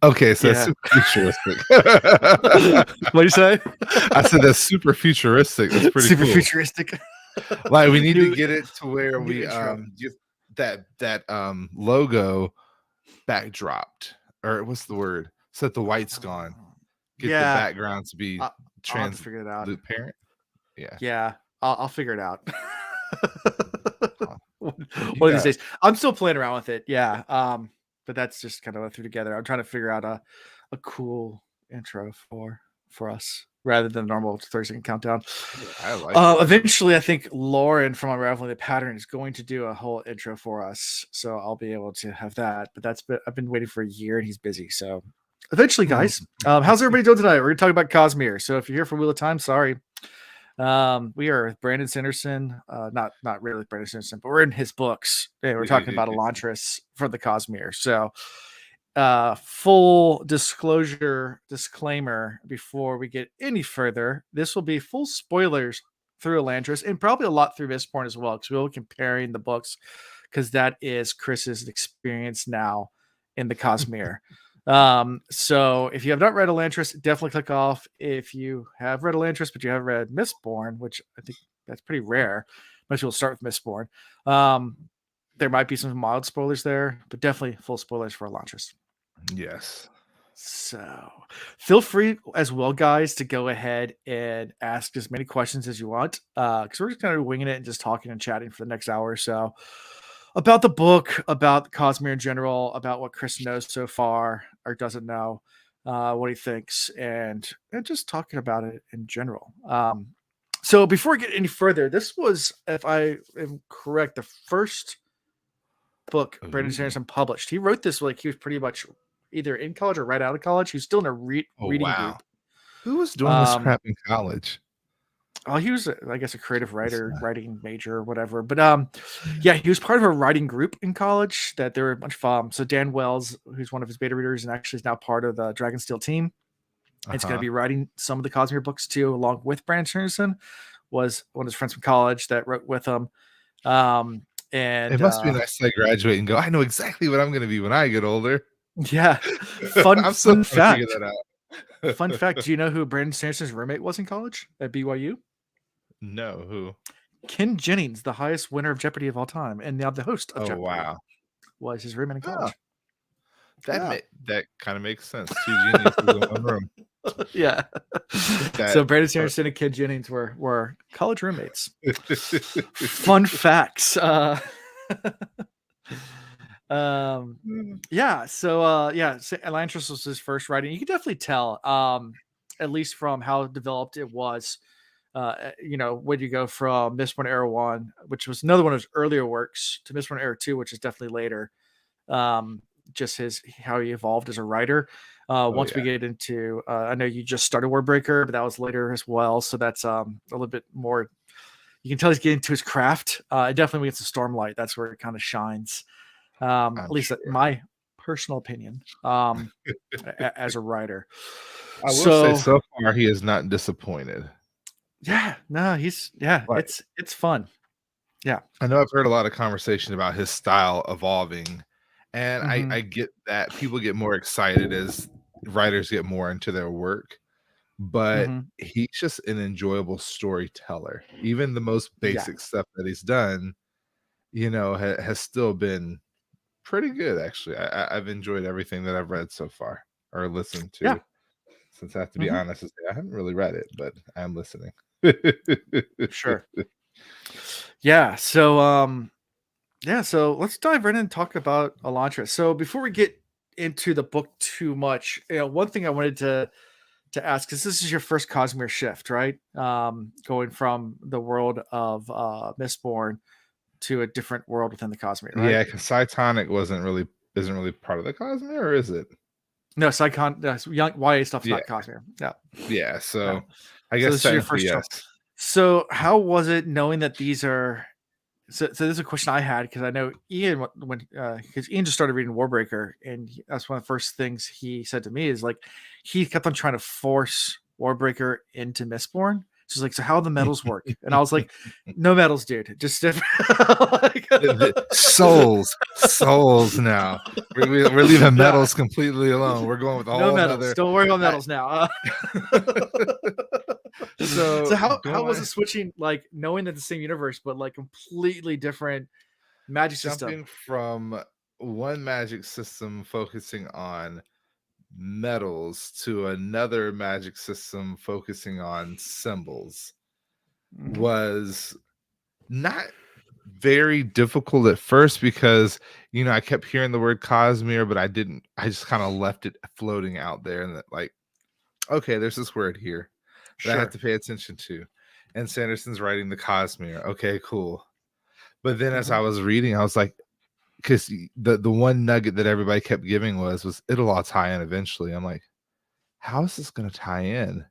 Okay, so that's Yeah. super futuristic. What do you say? I said that's super futuristic. That's pretty Super cool. futuristic. Like we need to New get it to where new we intro. get that logo backdropped, or what's the word? So that the white's gone. Get the Yeah, background to be I'll have to figure it out. transparent. Yeah. Yeah, I'll figure it out. Huh. One You of these got days. I'm still playing around with it. Yeah. But that's just kind of what I threw together. I'm trying to figure out a cool intro for us rather than the normal 30-second countdown. I like it. Eventually, I think Lauren from Unraveling the Pattern is going to do a whole intro for us, so I'll be able to have that. But I've been waiting for a year, and he's busy. So eventually, guys, how's everybody doing tonight? We're gonna talk about Cosmere. So if you're here for Wheel of Time, sorry. We are with Brandon Sanderson, not really Brandon Sanderson, but we're in his books. And we're talking about Elantris for the Cosmere. So full disclaimer before we get any further, this will be full spoilers through Elantris and probably a lot through Mistborn as well, because we'll be comparing the books, because that is Chris's experience now in the Cosmere. So if you have not read Elantris, definitely click off. If you have read Elantris but you haven't read Mistborn, which I think that's pretty rare, most people start with Mistborn. There might be some mild spoilers there, but definitely full spoilers for Elantris. Yes. So feel free as well, guys, to go ahead and ask as many questions as you want, because we're just kind of winging it and just talking and chatting for the next hour or so about the book, about Cosmere in general, about what Chris knows so far or doesn't know, what he thinks, and just talking about it in general. So before we get any further, this was, if I am correct, the first book Brandon Sanderson published. He wrote this like he was pretty much either in college or right out of college. He was still in a reading group. Who was doing this crap in college? Oh, he was, I guess, a creative writer, writing major or whatever. But yeah, he was part of a writing group in college that there were a bunch of. So Dan Wells, who's one of his beta readers and actually is now part of the Dragonsteel team, it's going to be writing some of the Cosmere books too, along with Brandon Sanderson. Was one of his friends from college that wrote with him. And it must be nice to graduate and go, I know exactly what I'm going to be when I get older. Yeah. Fun fact. Figure that out. Fun fact. Do you know who Brandon Sanderson's roommate was in college at BYU? No, who? Ken Jennings, the highest winner of Jeopardy of all time, and now the host of Jeopardy. Wow. Was his roommate in college. That kind of makes sense. 2 geniuses in one room. Yeah. So Brandon Sanderson and Ken Jennings were college roommates. Fun facts. Yeah. So Elantris was his first writing. You can definitely tell, at least from how developed it was. When you go from Mistborn Era 1, which was another one of his earlier works, to Mistborn Era 2, which is definitely later. Just how he evolved as a writer. Once we get into, I know you just started Warbreaker, but that was later as well. So that's a little bit more. You can tell he's getting to his craft. Definitely when he gets to Stormlight, that's where it kind of shines. At least my personal opinion, as a writer. I will say so far he is not disappointed. Yeah, no, it's fun. Yeah. I know I've heard a lot of conversation about his style evolving, and I get that people get more excited as writers get more into their work, but he's just an enjoyable storyteller. Even the most basic stuff that he's done, has still been pretty good, actually. I've enjoyed everything that I've read so far or listened to. Since I have to be honest and say I haven't really read it, but I'm listening. Sure. Yeah. So so let's dive right in and talk about Elantris. So before we get into the book too much, one thing I wanted to ask, because this is your first Cosmere shift, right? Going from the world of Mistborn to a different world within the Cosmere, right? Yeah, because Cytonic isn't really part of the Cosmere, or is it? No, young YA stuff's not Cosmere. No. Yeah, so I guess this is your first yes. So how was it knowing that these are? So this is a question I had, because I know Ian, because Ian just started reading Warbreaker, and that's one of the first things he said to me is like he kept on trying to force Warbreaker into Mistborn, She's like, so how the metals work? And I was like, no metals, dude. Just different. Like, Souls now. We're leaving yeah, metals completely alone. We're going with a no whole metals. nother. Don't worry about I, metals now. So so how was it going switching, like knowing that the same universe, but like completely different magic system? jumping from one magic system focusing on metals to another magic system focusing on symbols Mhm. was not very difficult at first because I kept hearing the word Cosmere, but I just kind of left it floating out there and that, like, okay, there's this word here that I have Sure. to pay attention to. And Sanderson's writing the Cosmere. Okay, cool. But then as Mhm. I was reading, I was like, because the one nugget that everybody kept giving was it'll all tie in eventually. I'm like, how is this going to tie in?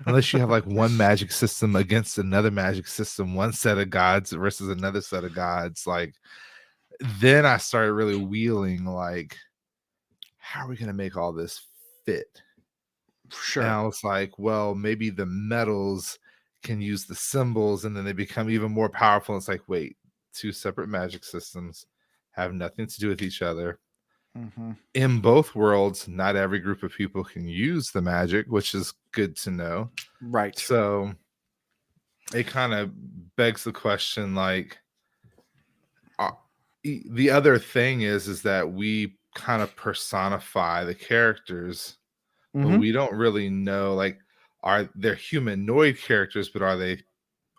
Unless you have like one magic system against another magic system, one set of gods versus another set of gods. Like, then I started really wheeling, like, how are we going to make all this fit? And Sure. I was like, well, maybe the metals can use the symbols and then they become even more powerful. It's like, wait, two separate magic systems have nothing to do with each other. Mhm. In both worlds, not every group of people can use the magic, which is good to know. Right. So it kind of begs the question, like, uh, the other thing is that we kind of personify the characters, but Mhm. we don't really know, like, are they're humanoid characters, but are they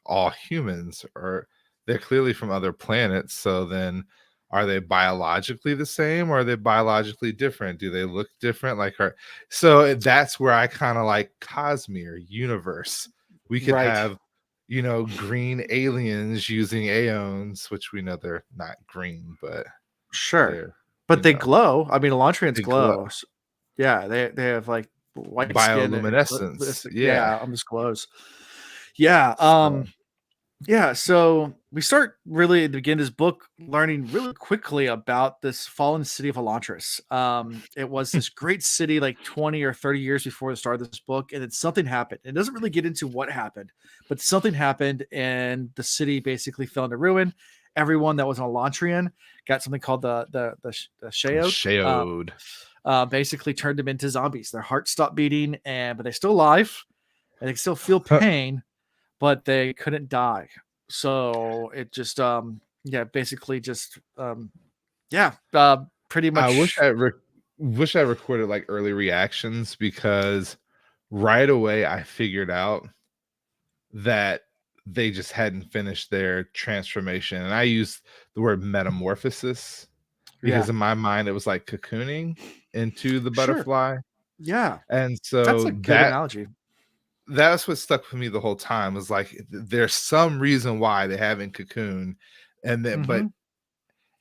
all humans? Or they're clearly from other planets, so then are they biologically the same or are they biologically different? Do they look different like her? So that's where I kind of like Cosmere universe. We could Right. have green aliens using aeons, which we know they're not green, but Sure. they're But they glow. I mean, Elantrians they glow. glow. Yeah, they have like white skin and Bioluminescence, yeah. yeah, on this glows. Yeah. So Yeah, so we start really at the beginning of this book learning really quickly about this fallen city of Elantris. It was this great city like 20 or 30 years before the start of this book, and then something happened. It doesn't really get into what happened, but something happened, and the city basically fell into ruin. Everyone that was an Elantrian got something called the Sheod. Sheod. Basically turned them into zombies. Their hearts stopped beating, but they're still alive, and they can still feel pain, but they couldn't die. So it just yeah, basically just yeah, pretty I wish much wish I recorded like early reactions because right away I figured out that they just hadn't finished their transformation. And I used the word metamorphosis yeah. because in my mind it was like cocooning into the Sure. butterfly. Yeah. And That's so a good analogy. that's what stuck with me the whole time was like there's some reason why they haven't cocooned. And then but Mhm.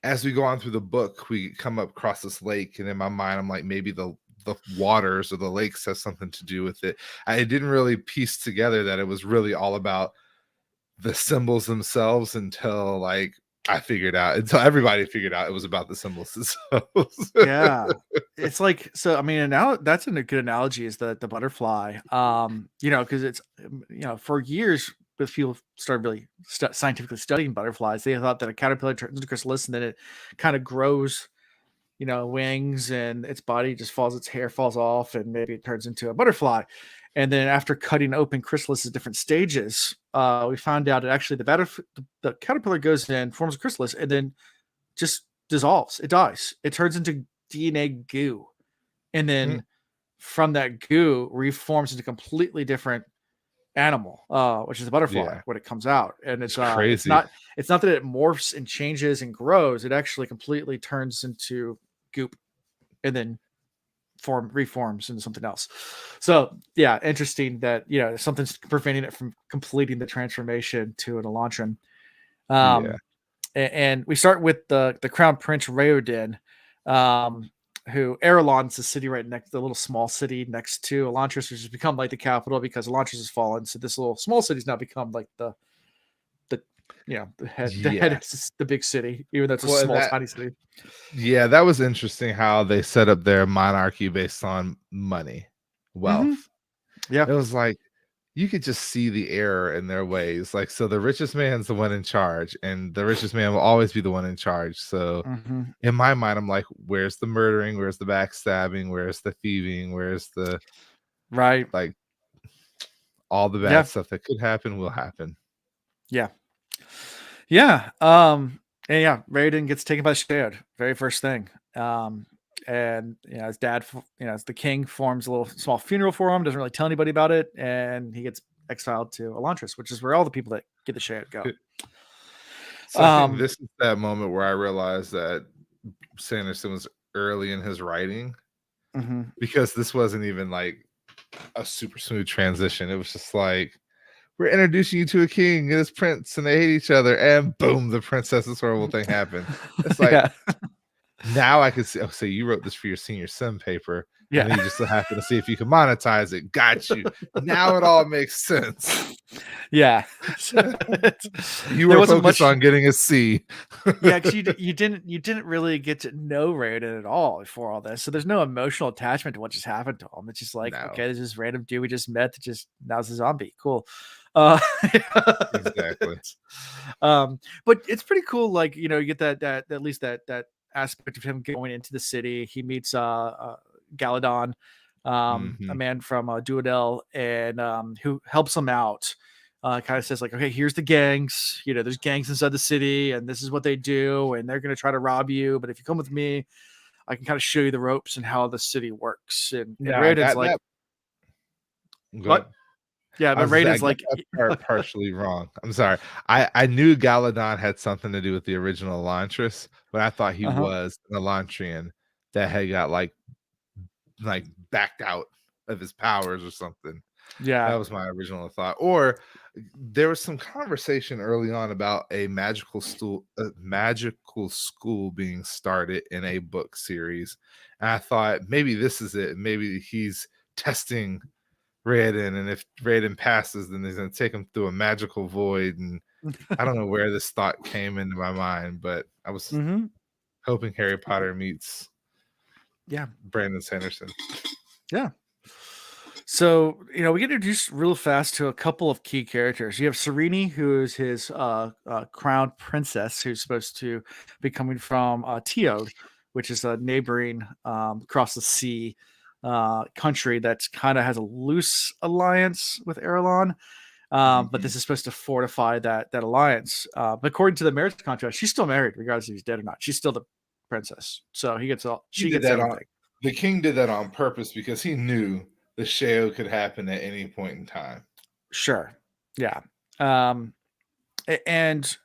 as we go on through the book, we come up across this lake, and in my mind, I'm like, maybe the waters or the lakes has something to do with it. I didn't really piece together that it was really all about the symbols themselves until like I figured out until everybody figured out it was about the symbols themselves. Yeah. It's like so I mean now that's a good analogy is the butterfly. Because it's for years with people started really scientifically studying butterflies, they thought that a caterpillar turns into chrysalis and then it kind of grows wings and its body just falls, its hair falls off, and maybe it turns into a butterfly. And then after cutting open chrysalis's different stages, we found out that actually the caterpillar goes in, forms a chrysalis, and then just dissolves. It dies. It turns into DNA goo. And Mm, then from that goo reforms into completely different animal, which is a butterfly yeah, when it comes out. And it's it's crazy. not that it morphs and changes and grows. It actually completely turns into goop and then reforms into something else. So yeah, interesting that something's preventing it from completing the transformation to an Elantran. Yeah, Um, and we start with the Crown Prince Raoden, um, who Erelon's the city right next, the little small city next to Elantris, which has become like the capital because Elantris has fallen. So this little small city's now become like the the head yeah. is the big city, even though it's a Well, and small that tiny city. yeah, that was interesting how they set up their monarchy based on money, Hmm. wealth. Yeah. It was like you could just see the error in their ways. Like, so the richest man's the one in charge, and the richest man will always be the one in charge. So Mhm. in my mind, I'm like, where's the murdering? Where's the backstabbing? Where's the thieving? Where's the Right. like all the bad Yeah. stuff that could happen will happen. Yeah. Yeah. And yeah, Raiden gets taken by the Shade, very first thing. And his dad, as the king, forms a little small funeral for him. Doesn't really tell anybody about it, and he gets exiled to Elantris, which is where all the people that get the Shade go. So I think this is that moment where I realized that Sanderson was early in his writing, because this wasn't even like a super smooth transition. It was just like, we're introducing you to a king and his prince, and they hate each other, and boom, the princess's horrible thing happened. It's like, Yeah. now I can see. Oh, so you wrote this for your senior sim paper, Yeah. and then you just so happen to see if you can monetize it. Got you. Now it all makes sense. Yeah. You were focused on getting a C. Yeah, because you didn't really get to know Raiden at all before all this, so there's no emotional attachment to what just happened to him. It's just like, No. okay, this is random dude we just met that just now is a zombie. Cool. Exactly. But it's pretty cool. Like, you get that at least that aspect of him going into the city. He meets Galadon, a man from Duadel, and who helps him out. Kind of says like, okay, here's the gangs. There's gangs inside the city, and this is what they do, and they're going to try to rob you. But if you come with me, I can kind of show you the ropes and how the city works. And Raiden's like, what? Yeah, but Raiden's like, partially wrong. I'm sorry. I knew Galadon had something to do with the original Elantris, but I thought he was an Elantrian that had got like backed out of his powers or something. Yeah, that was my original thought. Or there was some conversation early on about a magical school being started in a book series, and I thought maybe this is it. Maybe he's testing Raiden, and if Raiden passes, then he's going to take him through a magical void. And I don't know where this thought came into my mind, but I was hoping Harry Potter meets Brandon Sanderson. Yeah. So, we get introduced real fast to a couple of key characters. You have Serene, who is his crowned princess, who's supposed to be coming from Teod, which is a neighboring across the sea country that kind of has a loose alliance with Erelon. But this is supposed to fortify that alliance. But according to the marriage contract, she's still married, regardless if he's dead or not. She's still the princess, so he gets all. She gets everything. The king did that on purpose because he knew the show could happen at any point in time. Sure. Yeah. And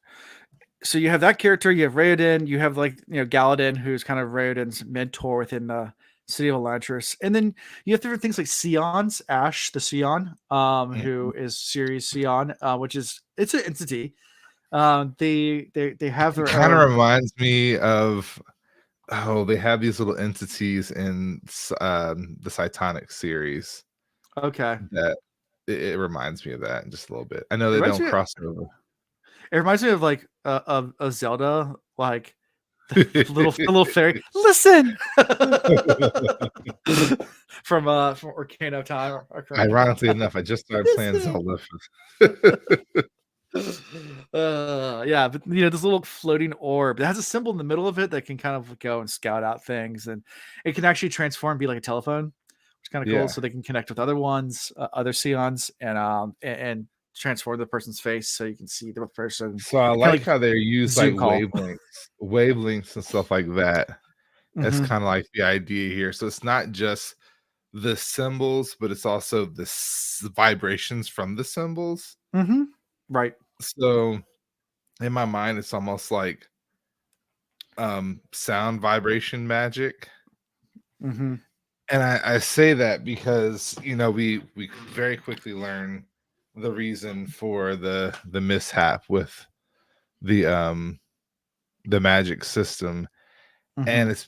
so you have that character, you have Raiden, you have Galadin, who's kind of Raiden's mentor within the city of Elantris. And then you have different things like Sion's Ash, the Sion, who is Ceres Sion, which is it's an entity. They have their kind of reminds me of they have these little entities in the Cytonic series. Okay. That it reminds me of that just a little bit. I know they don't cross over. It reminds me of a Zelda, like the little fairy. Listen, from Arcane of Time. Ironically enough, I just started playing Zelda. Yeah, but this little floating orb, it has a symbol in the middle of it that can kind of go and scout out things, and it can actually transform and be like a telephone, which is kind of cool. So they can connect with other ones, other Sions, and transform the person's face so you can see the person. So I like how they use like wavelengths and stuff like that. That's kind of like the idea here. So it's not just the symbols, but it's also the vibrations from the symbols. Right. So in my mind, it's almost like sound vibration magic. And I say that because we very quickly learn the reason for the mishap with the magic system, and it's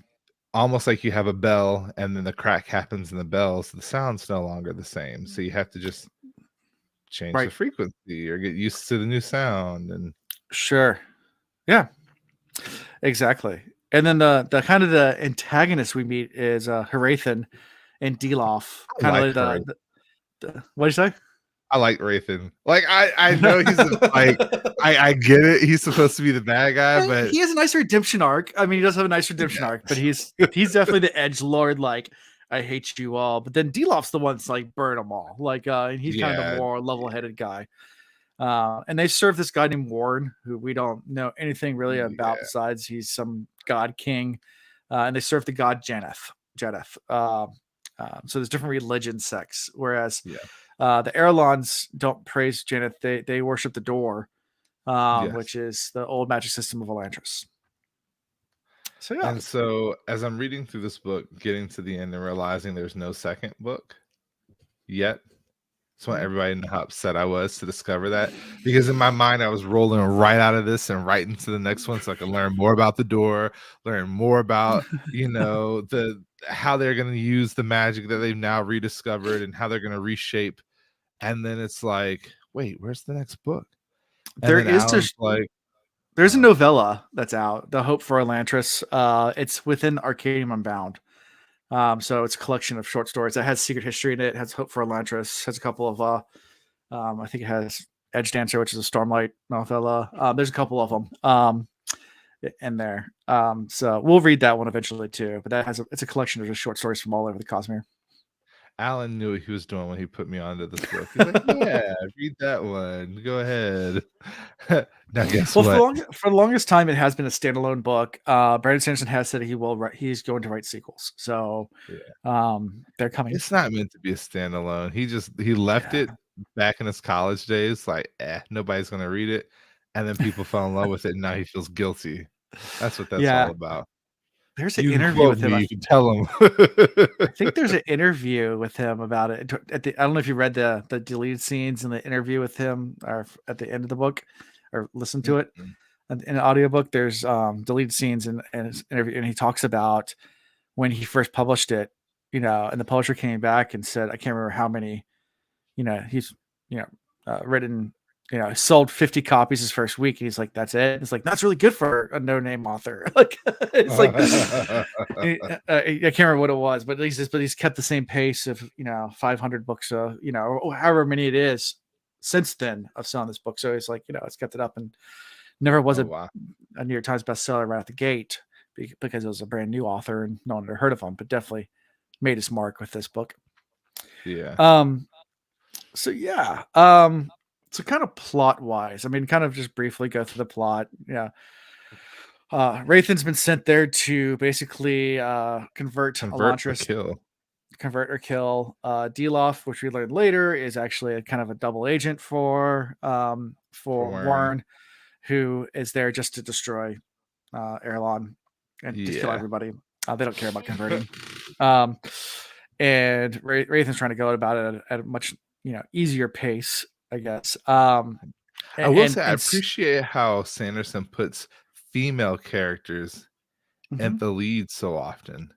almost like you have a bell and then the crack happens in the bell, so the sound's no longer the same, so you have to just change the frequency or get used to the new sound. And sure, yeah, exactly. And then the kind of the antagonist we meet is Harathan and Delof. Kind of like the what did you say? I like Rathan. Like, I know he's a, like, I get it. He's supposed to be the bad guy, but He has a nice redemption arc. I mean, he does have a nice redemption arc, but he's definitely the edge lord. Like, I hate you all, but then Delof's the one that's like burn them all. Like, and he's kind of the yeah, more level-headed guy. And they serve this guy named Warren, who we don't know anything really about yeah, besides he's some god king. And they serve the god Janeth. Janeth. So there's different religion sects, whereas yeah, the Erlons don't praise Janeth. They worship the door, yes. which is the old magic system of Elantris. So yeah. And so, as I'm reading through this book, getting to the end and realizing there's no second book yet, just want Mhm. everybody to know how upset I was to discover that, because in my mind, I was rolling right out of this and right into the next one so I could learn more about the door, learn more about, the how they're gonna use the magic that they've now rediscovered and how they're gonna reshape. And then it's like, "Wait, where's the next book?" And There then is Alan's like, there's a uh novella that's out, The Hope for Elantris. It's within Arcadium Unbound. So it's a collection of short stories that has secret history in it. Has Hope for Elantris. Has a couple of I think it has Edge Dancer, which is a Stormlight novella. There's a couple of them in there. So we'll read that one eventually too. But it's a collection of just short stories from all over the Cosmere. Alan knew what he was doing when he put me onto this book. He's like, "Yeah, read that one. Go ahead." Now guess Well, what? for the longest time, it has been a standalone book. Brandon Sanderson has said he's going to write sequels. So Yeah. they're coming. It's not meant to be a standalone. He left Yeah. it back in his college days, like, nobody's gonna read it, and then people fell in love with it, and now he feels guilty. That's what that's all Yeah. about. There's an You can interview quote with him. me, you can tell him. I think there's an interview with him about it. I don't know if you read the deleted scenes in the interview with him or at the end of the book or listen to it Mm-mm. in an audiobook. There's deleted scenes in his interview, and he talks about when he first published it, and the publisher came back and said, I can't remember how many, he's, written, sold 50 copies his first week. And he's like, that's it. It's like, that's really good for a no name author. Like, it's like, I can't remember what it was, but he's kept the same pace of, 500 books, or however many it is since then of selling this book. So he's like, it's kept it up and never was Oh, a wow. New York Times bestseller right out the gate because it was a brand new author and no one had heard of him, but definitely made his mark with this book. Yeah. Um, so yeah, so kind of plot wise, I mean, kind of just briefly go through the plot. Yeah, Rathan's been sent there to basically convert Convert or Elantris, kill. convert or kill. Delof, which we learned later, is actually a kind of a double agent for Warren. Warren, who is there just to destroy Erlon and to kill Yeah. everybody. They don't care about converting. Um, and Rathan's trying to go about it at a much easier pace, I guess. I will say I And appreciate how Sanderson puts female characters at mhm. the lead so often,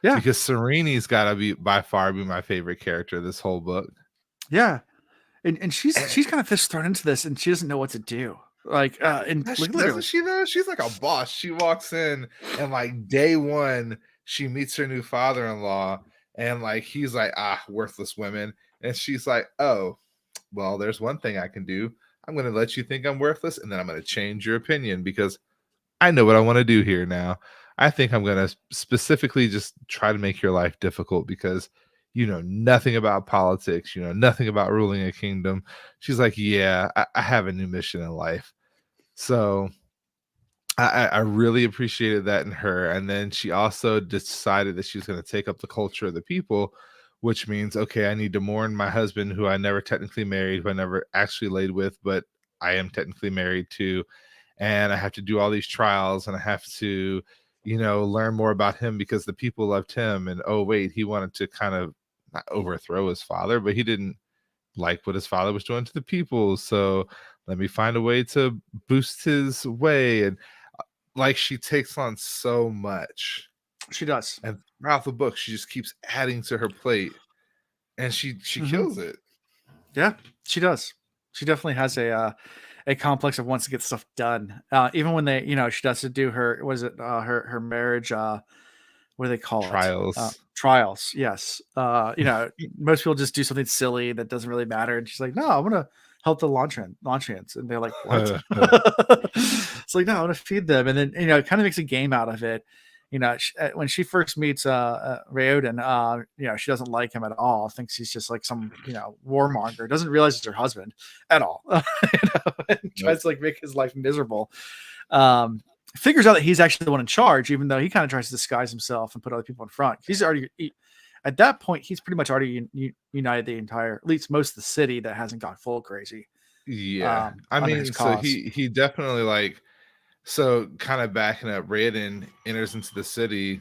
Yeah, because Sereni's gotta be by far be my favorite character of this whole book. yeah, and Eh, she's kind of just thrown into this, and she doesn't know what to do. Like, and does like doesn't literally, she though? She's like a boss. She walks in and like day one, she meets her new father-in-law, and like he's like, worthless women. And she's like, oh, well, there's one thing I can do. I'm gonna let you think I'm worthless, and then I'm gonna change your opinion because I know what I want to do here now. I think I'm going to specifically just try to make your life difficult because you know nothing about politics, you know nothing about ruling a kingdom. She's like, yeah, I have a new mission in life. So I really appreciated that in her. And then she also decided that she's going to take up the culture of the people, which means, okay, I need to mourn my husband, who I never technically married, who I never actually laid with, but I am technically married to. And I have to do all these trials and I have to, learn more about him because the people loved him. And oh, wait, he wanted to kind of not overthrow his father, but he didn't like what his father was doing to the people. So let me find a way to boost his way. And like she takes on so much. she does. And throughout the book, she just keeps adding to her plate. And she Hmm. kills it. Yeah, she does. She definitely has a complex of wants to get stuff done. Even when she does to do her, was it her marriage? what do they call it? Trials. Trials. Yes. Most people just do something silly that doesn't really matter, and she's like, "No, I want to help the launchians," and they're like, "What?" It's like, "No, I want to feed them," and then it kind of makes a game out of it. When she first meets Raoden, she doesn't like him at all. Thinks he's just like some warmonger. Doesn't realize it's her husband at all. And Nope. tries to like make his life miserable. Um, Figures out that he's actually the one in charge, even though he kind of tries to disguise himself and put other people in front. He's already at that point, he's pretty much already united the entire, at least most of the city that hasn't gone full crazy Yeah. I under his mean, so cause. he definitely like so kind of backing up, Raiden enters into the city.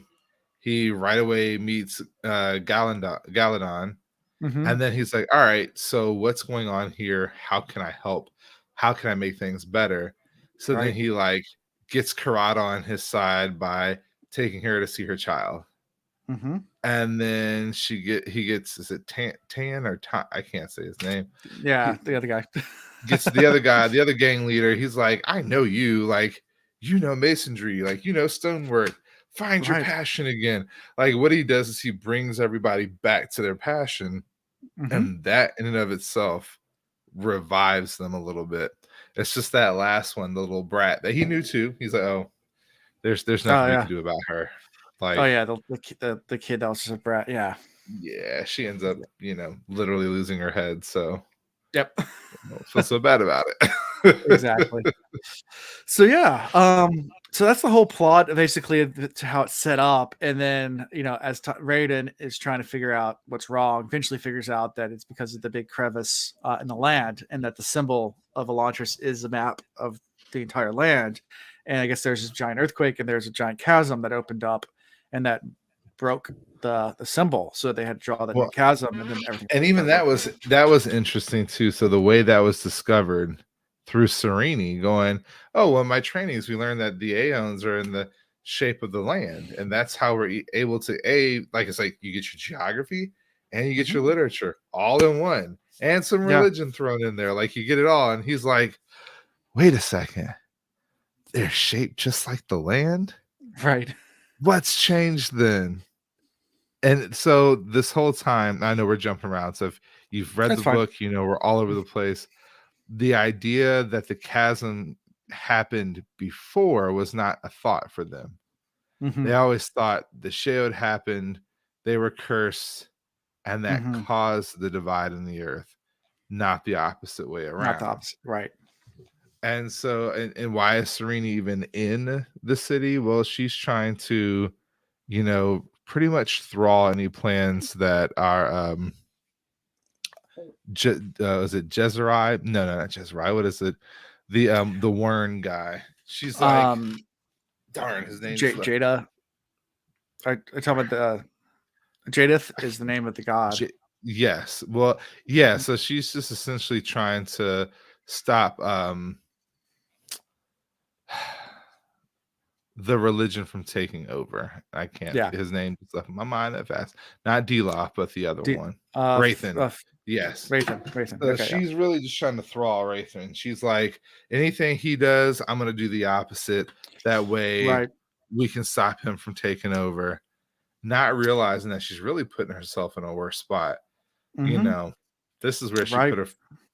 He right away meets Galadon, Mm-hmm. and then he's like, "All right, so what's going on here? How can I help? How can I make things better?" So then Right. he like gets Karada on his side by taking her to see her child. Mm-hmm. And then he gets, is it Tan or Tan? I can't say his name. Yeah, He the other guy. gets the other guy, the other gang leader. He's like, I know you, like, masonry, like, stonework. Find your Right. passion again. Like, what he does is he brings everybody back to their passion, Mm-hmm. and that in and of itself revives them a little bit. It's just that last one, the little brat that he knew too. He's like, oh, there's Oh nothing we yeah. can do about her. Oh Like, yeah. The kid that was just a brat. Yeah. yeah, she ends up, literally losing her head. So Yep. I don't feel so bad about it. Exactly. So yeah, so that's the whole plot, basically, to how it's set up, and then as Raiden is trying to figure out what's wrong, eventually figures out that it's because of the big crevice in the land, and that the symbol of Elantris is a map of the entire land, and I guess there's a giant earthquake and there's a giant chasm that opened up, and that broke the symbol, so they had to draw that new Well, chasm, and then everything and even started working. that was interesting too. So the way that was discovered through Serini going, oh, well, in my trainings we learned that the Aeons are in the shape of the land, and that's how we're able to like, it's like you get your geography and you get Hmm. your literature all in one, and some Yeah. religion thrown in there, like you get it all. And he's like, wait a second, they're shaped just like the land. Right. What's changed then? And so this whole time, I know we're jumping around. So if you've read That's the fine. book, we're all over the place. The idea that the chasm happened before was not a thought for them. Hmm. They always thought the Sheod happened, they were cursed, and that Hmm. caused the divide in the earth, not the opposite way Not the around. opposite. Right. And so, and why is Serena even in the city? Well, she's trying to, pretty much thaw any plans that are is it Jezrai? No, not Jezrai. What is it? The Wern guy. She's like, Um, darn, his name's Jada. I talk about the Jadith is the name of the god. yes. Well, yeah, so she's just essentially trying to stop the religion from taking over. I can't, Yeah. his name just left my mind that fast. Not Deloff, but the other D one. Wraithen. Yes. Wraithen. So Okay, yeah. she's really just trying to thrall Wraithen. She's like, anything he does, I'm gonna do the opposite. That way Right. we can stop him from taking over. Not realizing that she's really putting herself in a worse spot. Mhm. This is where she Right. put her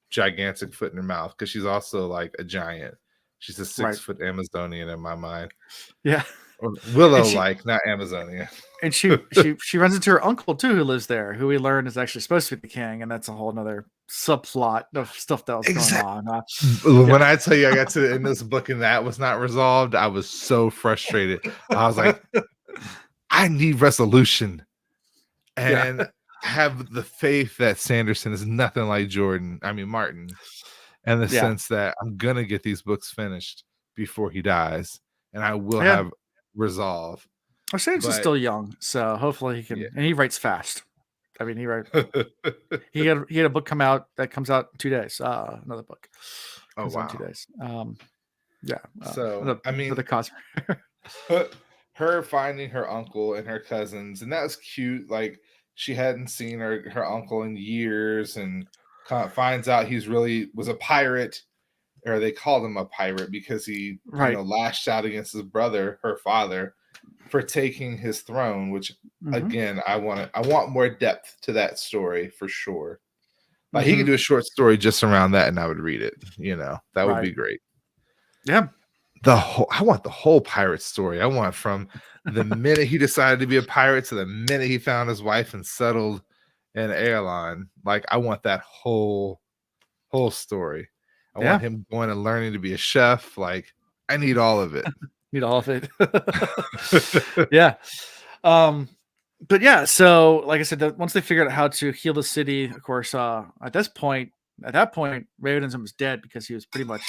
gigantic foot in her mouth, because she's also like a giant. She's a Right. 6-foot Amazonian in my mind. Yeah. Or And Willow she like, not Amazonian. and she runs into her uncle too, who lives there, who we learn is actually supposed to be the king, and that's a whole nother subplot of stuff that was going Exactly. on. When Yeah. I tell you I got to in this book and that was not resolved, I was so frustrated. I was like, I need resolution. Yeah. And have the faith that Sanderson is nothing like Martin, in the Yeah. sense that I'm gonna get these books finished before he dies, and I will Yeah. have resolve. Well, Sanderson's But still young, so hopefully he yeah. can, and he writes fast. I mean, he had a book come out that comes out in 2 days. Another book Oh comes out in 2 wow. days. Yeah. So Another I mean, Cosmere. her finding her uncle and her cousins, and that was cute. Like, she hadn't seen her uncle in years, and finds out he's really was a pirate, or they called him a pirate because he Right. lashed out against his brother, her father, for taking his throne, which Mhm. again, I want more depth to that story for sure. Like he could Mhm. do a short story just around that and I would read it, that would Right. be great. Yeah. I want the whole pirate story. I want from the minute he decided to be a pirate to the minute he found his wife and settled in Airline. Like I want that whole story. I want Yeah. him going and learning to be a chef. Like I need all of it. Need all of it. Yeah. Um, but yeah, so like I said, once they figured out how to heal the city, of course, at that point, Ravenism was dead because he was pretty much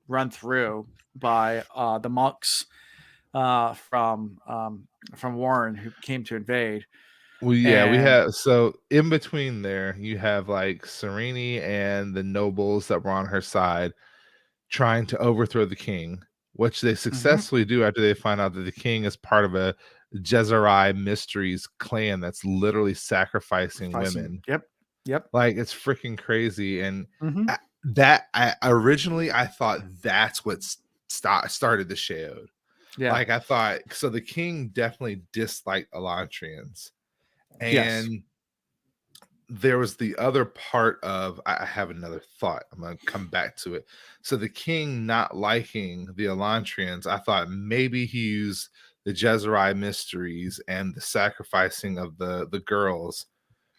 run through by the monks from Warren who came to invade. Well, yeah, we And have so in between there, you have like Sereni and the nobles that were on her side trying to overthrow the king, which they mhm, successfully do after they find out that the king is part of a Jezeri Mysteries clan that's literally sacrificing sacrificing. women. Yep. Yep. Like it's freaking crazy. And Hmm. I originally I thought that's what started the show. Yeah. Like I thought, so the king definitely disliked Elantrians. Yes. And there was the other part of I have another thought. I'm gonna come back to it. So the king not liking the Elantrians, I thought maybe he used the Jezeri mysteries and the sacrificing of the girls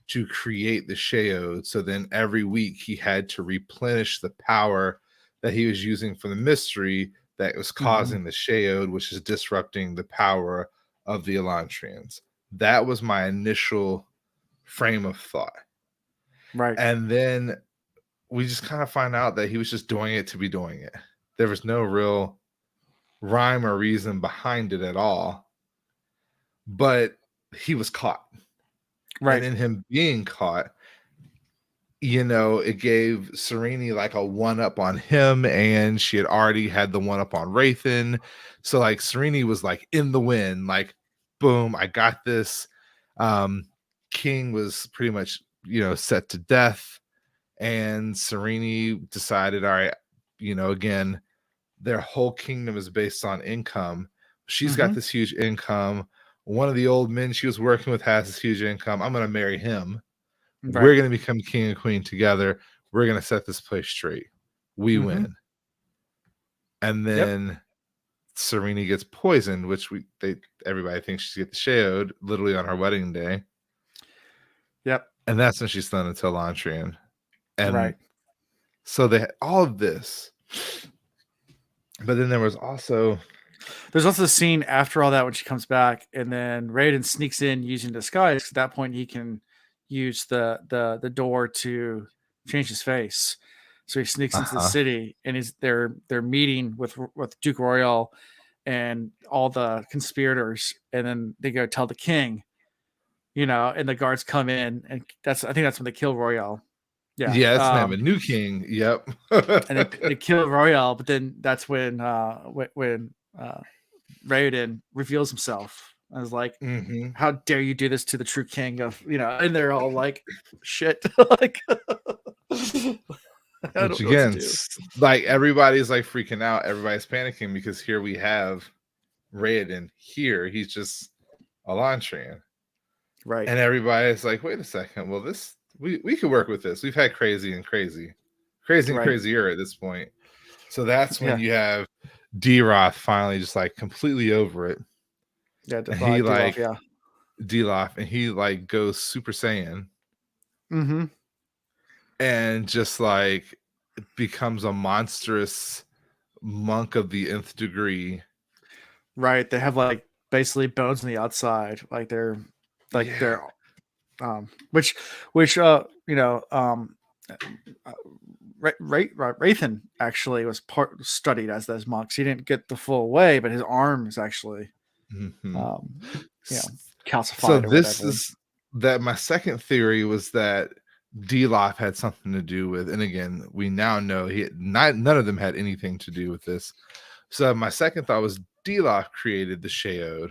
to create the Sheod. So then every week he had to replenish the power that he was using for the mystery that was Hmm. causing the Sheod, which is disrupting the power of the Elantrians. That was my initial frame of thought. Right. And then we just kind of find out that he was just doing it to be doing it. There was no real rhyme or reason behind it at all. But he was caught. And Right. in him being caught, it gave Sereni like a one up on him, and she had already had the one up on Rathan. So like Sereni was like in the win, like boom, I got this. Um King was pretty much, set to death. And Sereni decided, all right, again, their whole kingdom is based on income. She's got Hmm. this huge income. One of the old men she was working with has this huge income. I'm going to marry him. Right. We're going to become king and queen together. We're going to set this place straight. We Hmm. win. And Yep. then Serena gets poisoned, which everybody thinks she's get the Sheod literally on her wedding day. Yep. And that's when she's thrown into Elantrian. And Right. so they had all of this. But then there was also There's also the scene after all that when she comes back, and then Raiden sneaks in using disguise. At that point, he can use the door to change his face. So he sneaks into the uh-huh. city, and they're meeting with Duke Royale and all the conspirators, and then they go tell the king, and the guards come in, and I think that's when they kill Royale. Yeah. Yeah, it's the name of new king. Yep. And they kill Royale, but then that's when Raiden reveals himself. I was like, hmm how dare you do this to the true king of, and they're all like, shit. Like, I Which don't know what to again, do. like everybody's like freaking out. Everybody's panicking because here we have Raiden. Here he's just Elantrian. Right. And everybody's like, wait a second. Well, we could work with this. We've had crazy and Right. crazier at this point. So that's when Yeah. you have D-Roth finally just like completely over it. Yeah. And he Dilaf. like Yeah. D-Lof and he like goes Super Saiyan Mm-hmm. and just like becomes a monstrous monk of the nth degree. Right. They have like basically bones on the outside. Like Yeah. they're, which, uh, Rathan actually was studied as those monks. He didn't get the full way, but his arm is actually hmm um, you know, So calcified or this whatever. is that my second theory was that D-Lof had something to do with, and again, we now know none of them had anything to do with this. So my second thought was D-Lof created the Sheod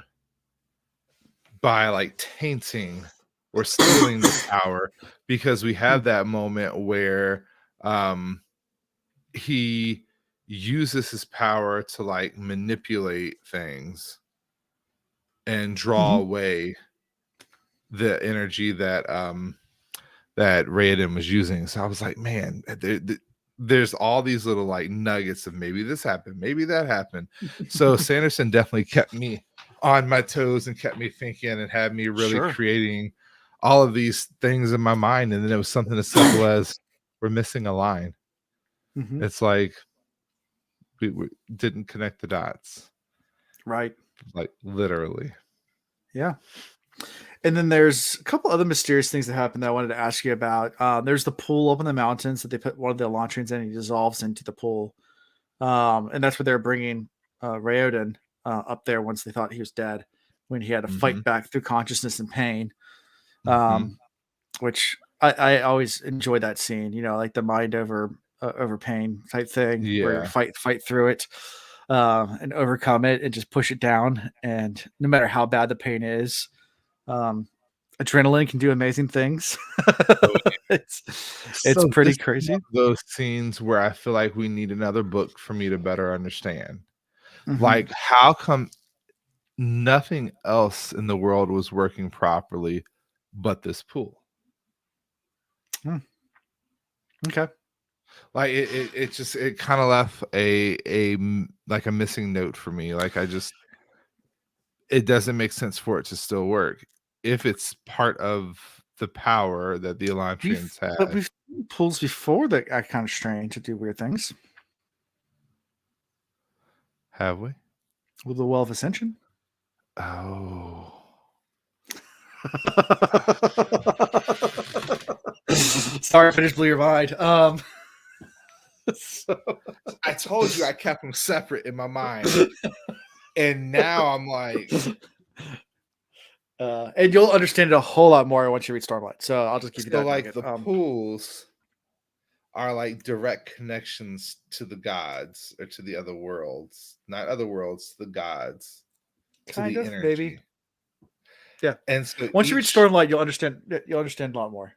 by like tainting or stealing the power, because we have that moment where um he uses his power to like manipulate things. and draw Mhm. away the energy that that Raiden was using. So I was like, man, there's all these little like nuggets of maybe this happened, maybe that happened. So Sanderson definitely kept me on my toes and kept me thinking and had me really Sure. creating all of these things in my mind. And then it was something as simple as we're missing a line. Mhm. It's like we didn't connect the dots, Right. like literally. Yeah. And then there's a couple other mysterious things that happen that I wanted to ask you about. There's the pool up in the mountains that they put one of the Elantrians in. He dissolves into the pool, and that's where they're bringing Raoden up there once they thought he was dead, when he had to Mm-hmm. fight back through consciousness and pain. Mm-hmm. Um, which I always enjoy that scene. You know, like the mind over pain type thing, where you Yeah. fight through it and overcome it and just push it down. And no matter how bad the pain is, um, adrenaline can do amazing things. it's it's So pretty this is one crazy. of those scenes where I feel like we need another book for me to better understand. Mhm. Like, how come nothing else in the world was working properly but this pool? Mm, okay. Like it just it kind of left like a missing note for me. Like I just it doesn't make sense for it to still work if it's part of the power that the Elantrians But had. we've seen pools before that act kind of strange to do weird things Have we? with the Well of Ascension. Oh. Sorry if I just blew your mind. So, I told you I kept them separate in my mind. And now I'm like, and you'll understand it a whole lot more once you read Stormlight. So I'll just give you so that like nugget. the pools are like direct connections to the gods or to the other worlds, not other worlds, the gods, to Kind the of, maybe. energy. Yeah. And so Once you read Stormlight, you'll understand a lot more.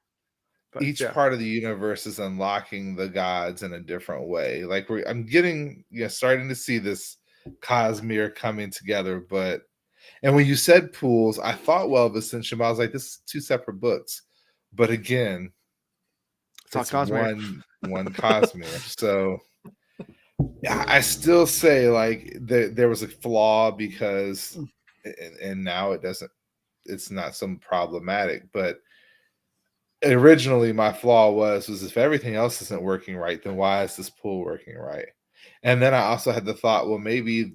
But each yeah. part of the universe is unlocking the gods in a different way. Like I'm getting, starting to see this Cosmere coming together. But and when you said pools, I thought Well of Ascension, but I was like, this is two separate books. But again, It's all it's Cosmere. one Cosmere. So I still say like there was a flaw because and now it doesn't, it's not some problematic, but originally my flaw was if everything else isn't working right, then why is this pool working right? And then I also had the thought, well, maybe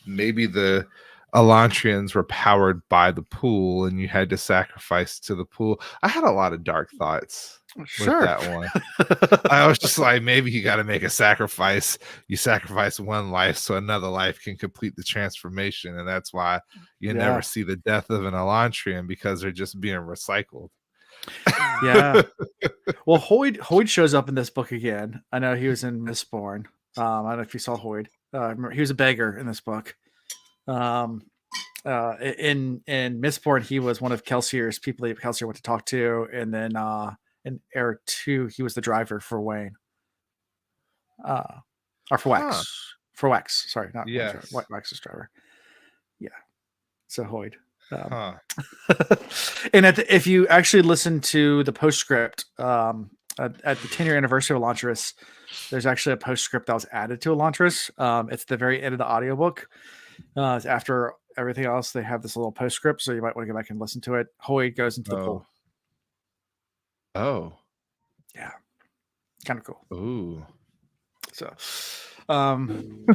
the Elantrians were powered by the pool and you had to sacrifice to the pool. I had a lot of dark thoughts with Sure. that one. I was just like, maybe you got to make a sacrifice. You sacrifice one life so another life can complete the transformation. And that's why you never Yeah. see the death of an Elantrian, because they're just being recycled. Yeah. Well, Hoyd shows up in this book again. I know he was in Mistborn. I don't know if you saw Hoyd. Remember, he was a beggar in this book. Um, in Mistborn, he was one of Kelsier's people that Kelsier went to talk to, and then in Era 2, he was the driver for Wayne. Or for Huh. Wax. For Wax. Sorry, not Wayne's driver. Yes. Wax's driver. Yeah. So Hoyd. Huh. And if you actually listen to the postscript at the 10-year anniversary of Elantris, there's actually a postscript that was added to Elantris. It's the very end of the audiobook. It's after everything else, they have this little postscript, so you might want to go back and listen to it. Hoyd goes into the Oh. pool. Oh. Yeah, kind of cool. Ooh. So, um,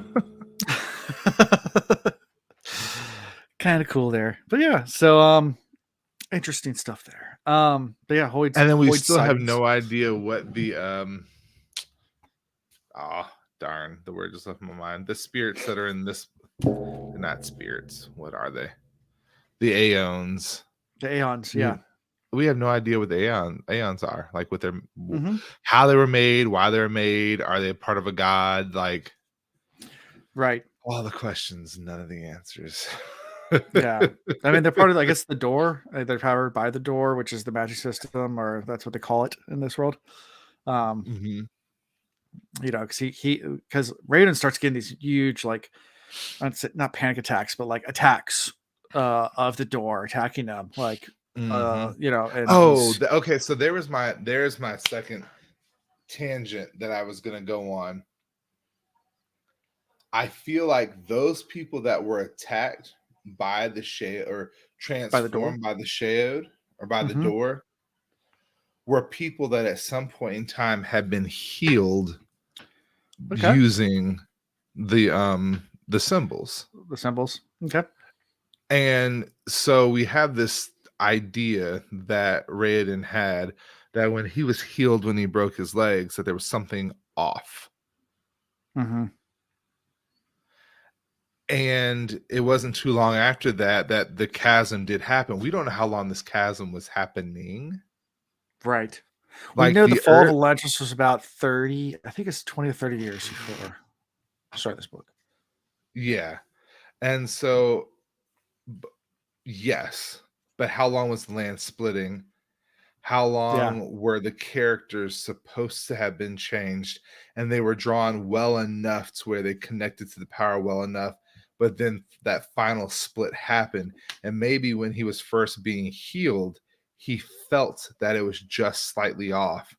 kind of cool there. But yeah, so interesting stuff there. But yeah, And then we Hoyd's still have sightings. no idea what the oh darn, the word just left my mind. The spirits that are in this, not spirits, what are they? The Aeons. The Aeons, We yeah. we have no idea what the Aeons are, like what they're Mm-hmm. how they were made, why they were made, are they part of a god? Like Right. all the questions, none of the answers. Yeah. I mean, they're part of, I guess, the door. They're powered by the door, which is the magic system, or that's what they call it in this world. Um, Mhm. because Raiden starts getting these huge, like, I'd say not panic attacks, but like attacks of the door attacking them, like, Mhm. and Oh, he's okay, so there's my second tangent that I was gonna go on. I feel like those people that were attacked by the shade or by the door. transformed by the shade or by the Mhm. door were people that at some point in time had been healed Okay. using the symbols. The symbols. Okay. And so we have this idea that Raiden had that when he was healed when he broke his legs, that there was something off. Mhm. And it wasn't too long after that that the chasm did happen. We don't know how long this chasm was happening. Right. We Like know the the fall of earth, Elantris was about 30, I think it's 20 or 30 years before I started this book. yeah. And so yes, but how long was the land splitting? How Yeah. long were the characters supposed to have been changed? And they were drawn well enough to where they connected to the power well enough. But then that final split happened. And maybe when he was first being healed, he felt that it was just slightly off.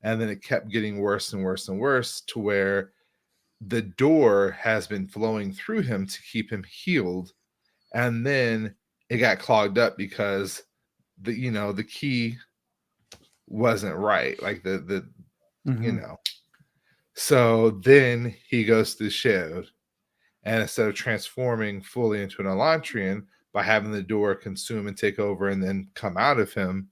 And then it kept getting worse and worse and worse to where the door has been flowing through him to keep him healed. And then it got clogged up because the key wasn't right, like the you Mhm. know so then he goes to the shield, and instead of transforming fully into an Elantrian by having the door consume and take over and then come out of him,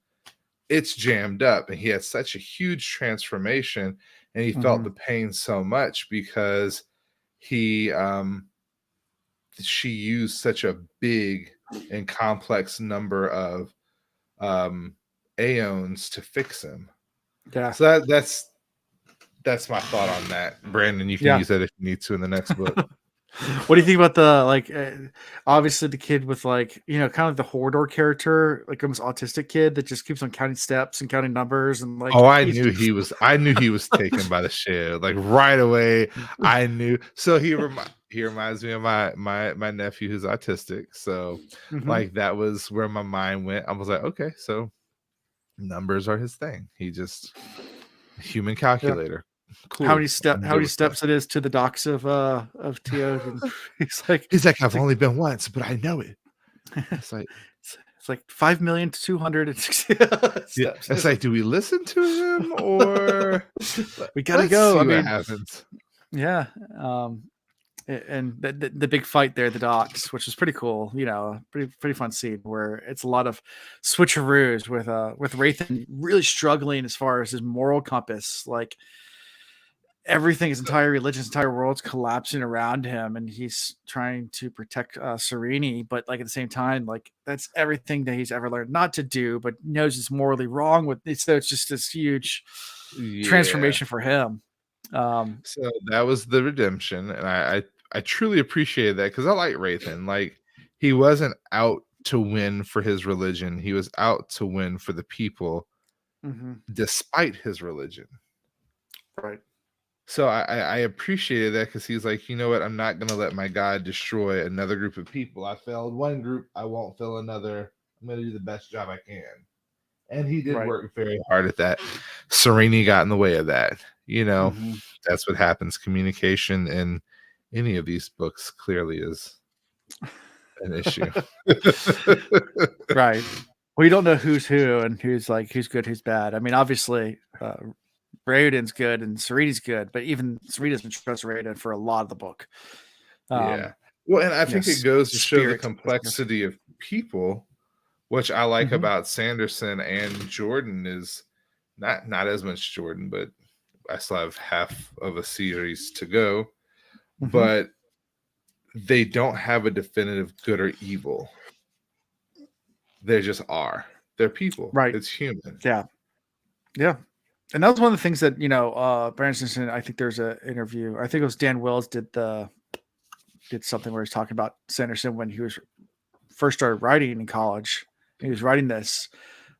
it's jammed up, and he had such a huge transformation, and he felt the Mhm. pain so much because he she used such a big and complex number of um aeons to fix him. Yeah. So that's my thought on that. Brandon, you can Yeah. use that if you need to in the next book. What do you think about the like? Obviously, the kid with like kind of the Hordor character, like almost autistic kid that just keeps on counting steps and counting numbers, and like Oh, he's just I knew he was taken by the shit. Like right away, I knew. So he reminds me of my nephew who's autistic. So Mhm. like that was where my mind went. I was like, okay, so numbers are his thing. He just human Yeah. calculator. Cool. I'm How good many with that. steps it is to the docks of Teod, and he's like He's like, it's I've like only been once, but I know it. It's like, it's like 5,260 yeah, steps. it's It's like, like do we listen to him or we gotta let's go. see I what mean, happens? yeah. And the big fight there, the docks, which is pretty cool. Pretty fun scene where it's a lot of switcheroos with Rathan really struggling as far as his moral compass. Like everything, his entire religion, his entire world's collapsing around him, and he's trying to protect Sereni, but like at the same time, like that's everything that he's ever learned not to do, but knows it's morally wrong with it. So it's just this huge Yeah. transformation for him. Um, So that was the redemption, and I truly appreciated that because I like Rathan. Like he wasn't out to win for his religion; he was out to win for the people, mhm, despite his religion. right. So I appreciated that because he's like, you know what? I'm not gonna let my God destroy another group of people. I failed one group, I won't fail another. I'm gonna do the best job I can. And he did Right. work very hard at that. Sereni got in the way of that. Mhm. That's what happens. Communication in any of these books clearly is an issue. Right. We don't know who's who and who's good, who's bad. I mean, obviously, Raoden's good and Sarita's good, but even Sarita doesn't trust Raoden for a lot of the book. Yeah. Um, Well, and I think it goes to show the Spirit. complexity of people, which I like Mm-hmm. about Sanderson and Jordan is not as much Jordan, but I still have half of a series to go. Mm-hmm. But they don't have a definitive good or evil. They just are. They're people. Right. It's human. Yeah. Yeah. And that was one of the things that, Brandon Sanderson, I think there's an interview. I think it was Dan Wills did something where he's talking about Sanderson when he was first started writing in college. He was writing this.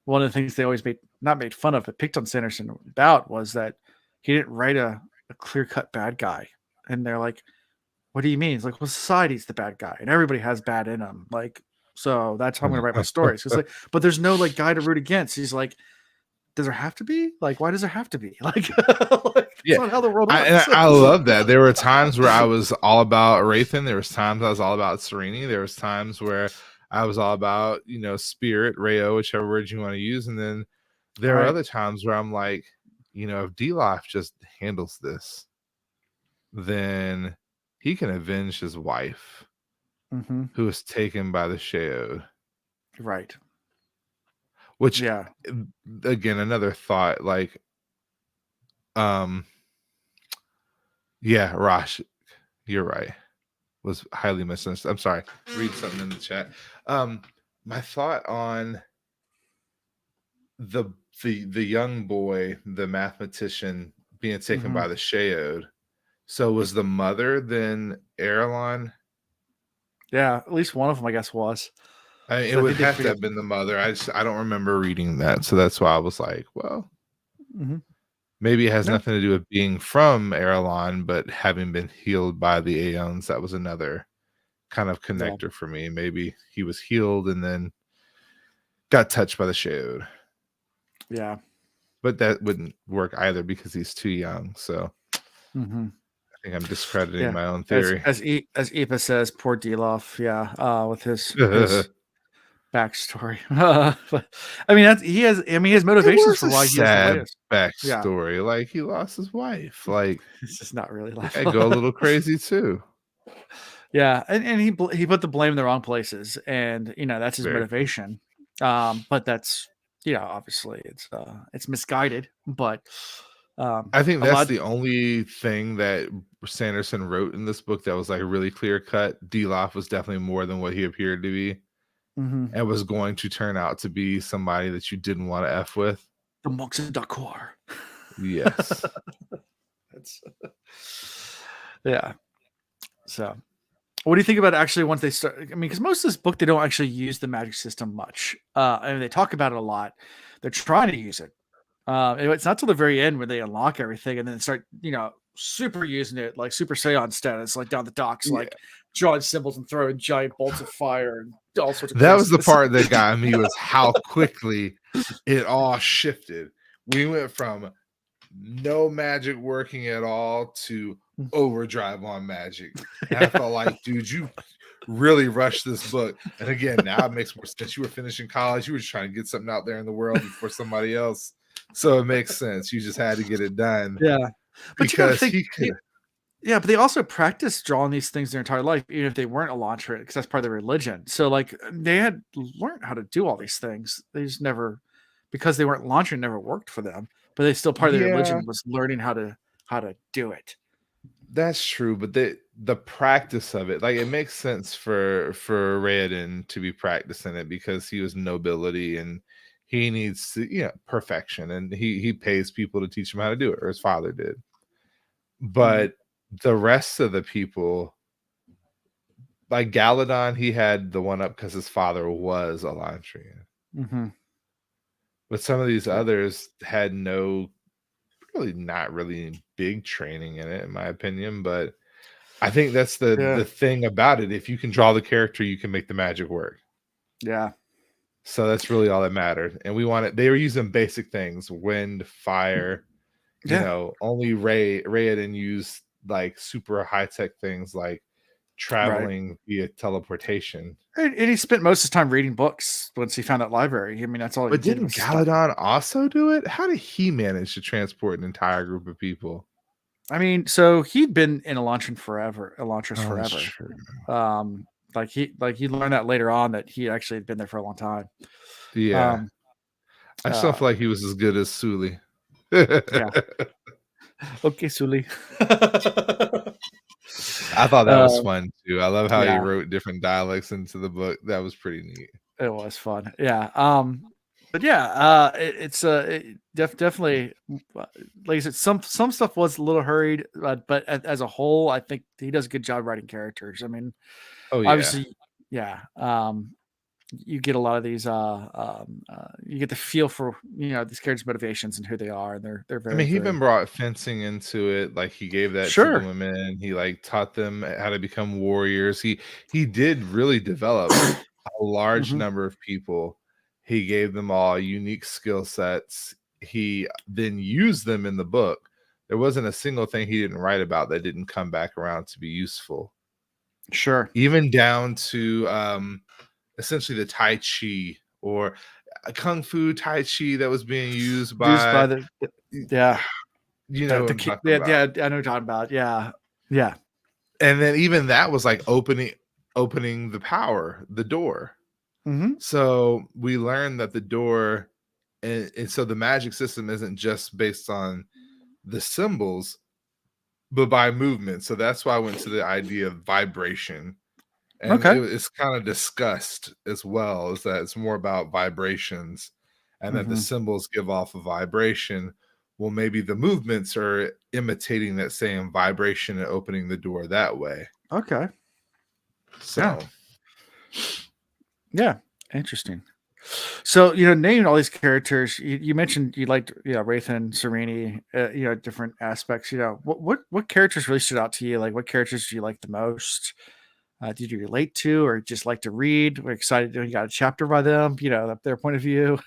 One of the things they always not made fun of, but picked on Sanderson about was that he didn't write a clear cut bad guy. And they're like, what do you mean? It's like, well, society's the bad guy and everybody has bad in them. Like, So that's how I'm gonna write my stories. It's like, but there's no like guy to root against. He's like, does there have to be? Like, why does there have to be? Like, like that's Yeah, not how the world and works. I love that. There were times where I was all about Wraithen. There was times I was all about Sereni. There was times where I was all about, Spirit, Rayo, whichever word you want to use. And then there are Right. other times where I'm like, if D-Life just handles this, then he can avenge his wife, Mm-hmm. who was taken by the Sheod. Right. Which, Yeah. again, another thought, like, yeah, Rosh, you're right. Was highly misunderstood. I'm sorry. Read something in the chat. My thought on the young boy, the mathematician, being taken Mm-hmm. by the Sheod. So was the mother then Erelon? Yeah. At least one of them, I guess, was. It So I would think they have to figured. have been the mother. I don't remember reading that, so that's why I was like, well, Mm-hmm. maybe it has No. nothing to do with being from Erelon, but having been healed by the Aeons. That was another kind of Yeah. connector for me. Maybe he was healed and then got touched by the Sheod. Yeah. But that wouldn't work either because he's too young. So Mm-hmm. I think I'm discrediting Yeah. my own As theory. as as Ipa says, poor Delof. Yeah. With his backstory. But I mean, he has. I mean, he has It motivations was for a why he is the way he sad is. Yeah. backstory. Like he lost his wife. Like It's just not really I laughable. go a little crazy too. Yeah, and he put the blame in the wrong places, and that's his Very true. motivation. But that's obviously it's misguided, but I think a that's lot. the only thing that Sanderson wrote in this book that was like really clear cut. D-Lof was definitely more than what he appeared to be, Mhm. and was going to turn out to be somebody that you didn't want to F with. The monks of Dakar. Yes. That's yeah. So, what do you think about actually once they start? I mean, because most of this book they don't actually use the magic system much. I mean, they talk about it a lot. They're trying to use it. It's not till the very end when they unlock everything and then start, super using it, like Super Saiyan status, like down the docks, Yeah. like drawing symbols and throwing giant bolts of fire and all sorts of That was the craziness. part that got me was how quickly it all shifted. We went from no magic working at all to overdrive on magic. And I Yeah. felt like, dude, you really rushed this book. And again, now it makes more sense. You were finishing college, you were just trying to get something out there in the world before somebody else. So it makes sense. You just had to get it done Yeah. But you got to because think, he could have. yeah, but they also practiced drawing these things their entire life, even if they weren't Elantris, because that's part of their religion. So, like, they had learned how to do all these things. They just never, because they weren't Elantris, it never worked for them. But they still part of their Yeah, religion was learning how to do it. that's true. But the practice of it, like it makes sense for Raoden to be practicing it because he was nobility and he needs to, perfection. And he pays people to teach him how to do it, or his father did. Mhm. But the rest of the people, like Galadon, he had the one up because his father was a Lantrian. Mhm. But some of these Yeah. others had not really big training in it, in my opinion. But I think that's the Yeah. thing about it. If you can draw the character, you can make the magic work. Yeah. So that's really all that mattered. And we wanted they were using basic things, wind, fire, Yeah. only Raoden used like super high-tech things like Right. traveling via teleportation. And he spent most of his time reading books once he found that library. I mean, that's all he But did didn't was study. Galadon also do it? How did he manage to transport an entire group of people? I mean, so he'd been in Elantris Oh, that's forever. true. Um, like he learned that later on that he actually had been there for a long time. Yeah. Um, I just don't uh, feel like he was as good as Sully. yeah. Okay, Sully. I thought that was uh, fun too. I love how he yeah, wrote different dialects into the book. That was pretty neat. it was fun. Yeah. But yeah, definitely like I said, some stuff was a little hurried, but as a whole, I think he does a good job writing characters. I mean, Oh yeah. obviously, yeah. You get a lot of these. You get the feel for these characters' motivations and who they are, and they're I very mean, he even very brought fencing into it. Like he gave that to the sure. women. He like taught them how to become warriors. He did really develop a large Mhm. number of people. He gave them all unique skill sets. He then used them in the book. There wasn't a single thing he didn't write about that didn't come back around to be useful. Sure. Even down to essentially the Tai Chi or a Kung Fu Tai Chi that was being used Used by by yeah, you know who the I'm ki talking yeah, about. yeah, I know what you're talking about, yeah. Yeah. And then even that was like opening the power, the door. Mhm. So we learned that the door and so the magic system isn't just based on the symbols, but by movement. So that's why I went to the idea of vibration. And Okay. it's kind of discussed as well, is that it's more about vibrations and that the Mhm. symbols give off a vibration. Well, maybe the movements are imitating that same vibration and opening the door that way. Okay. Yeah. So Yeah. Interesting. So, naming all these characters, you mentioned you liked, Wraith and Sereni, different aspects. What characters really stood out to you? Like, what characters do you like the most? Did you relate to, or just like to read? We're excited when you got a chapter by them. Their point of view.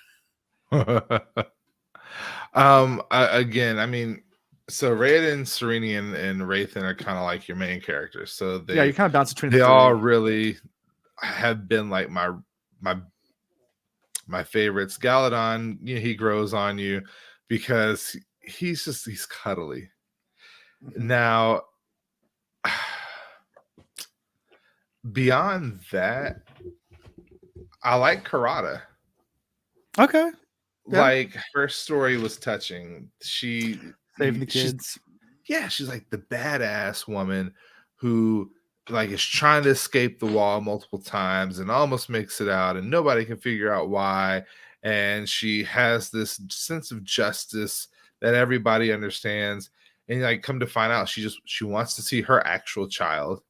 again, I mean, so Raiden, Sereni, and Wraithen are kind of like your main characters. So Yeah, you they kind of bounce between the they all three. really have been like my my favorites. Galadon, he grows on you because he's cuddly. Mhm. Now, beyond that, I like Karada. Okay. Yeah. Like her story was touching. Saving the She's kids. yeah, she's like the badass woman who like is trying to escape the wall multiple times and almost makes it out and nobody can figure out why, and she has this sense of justice that everybody understands, and like come to find out she wants to see her actual child.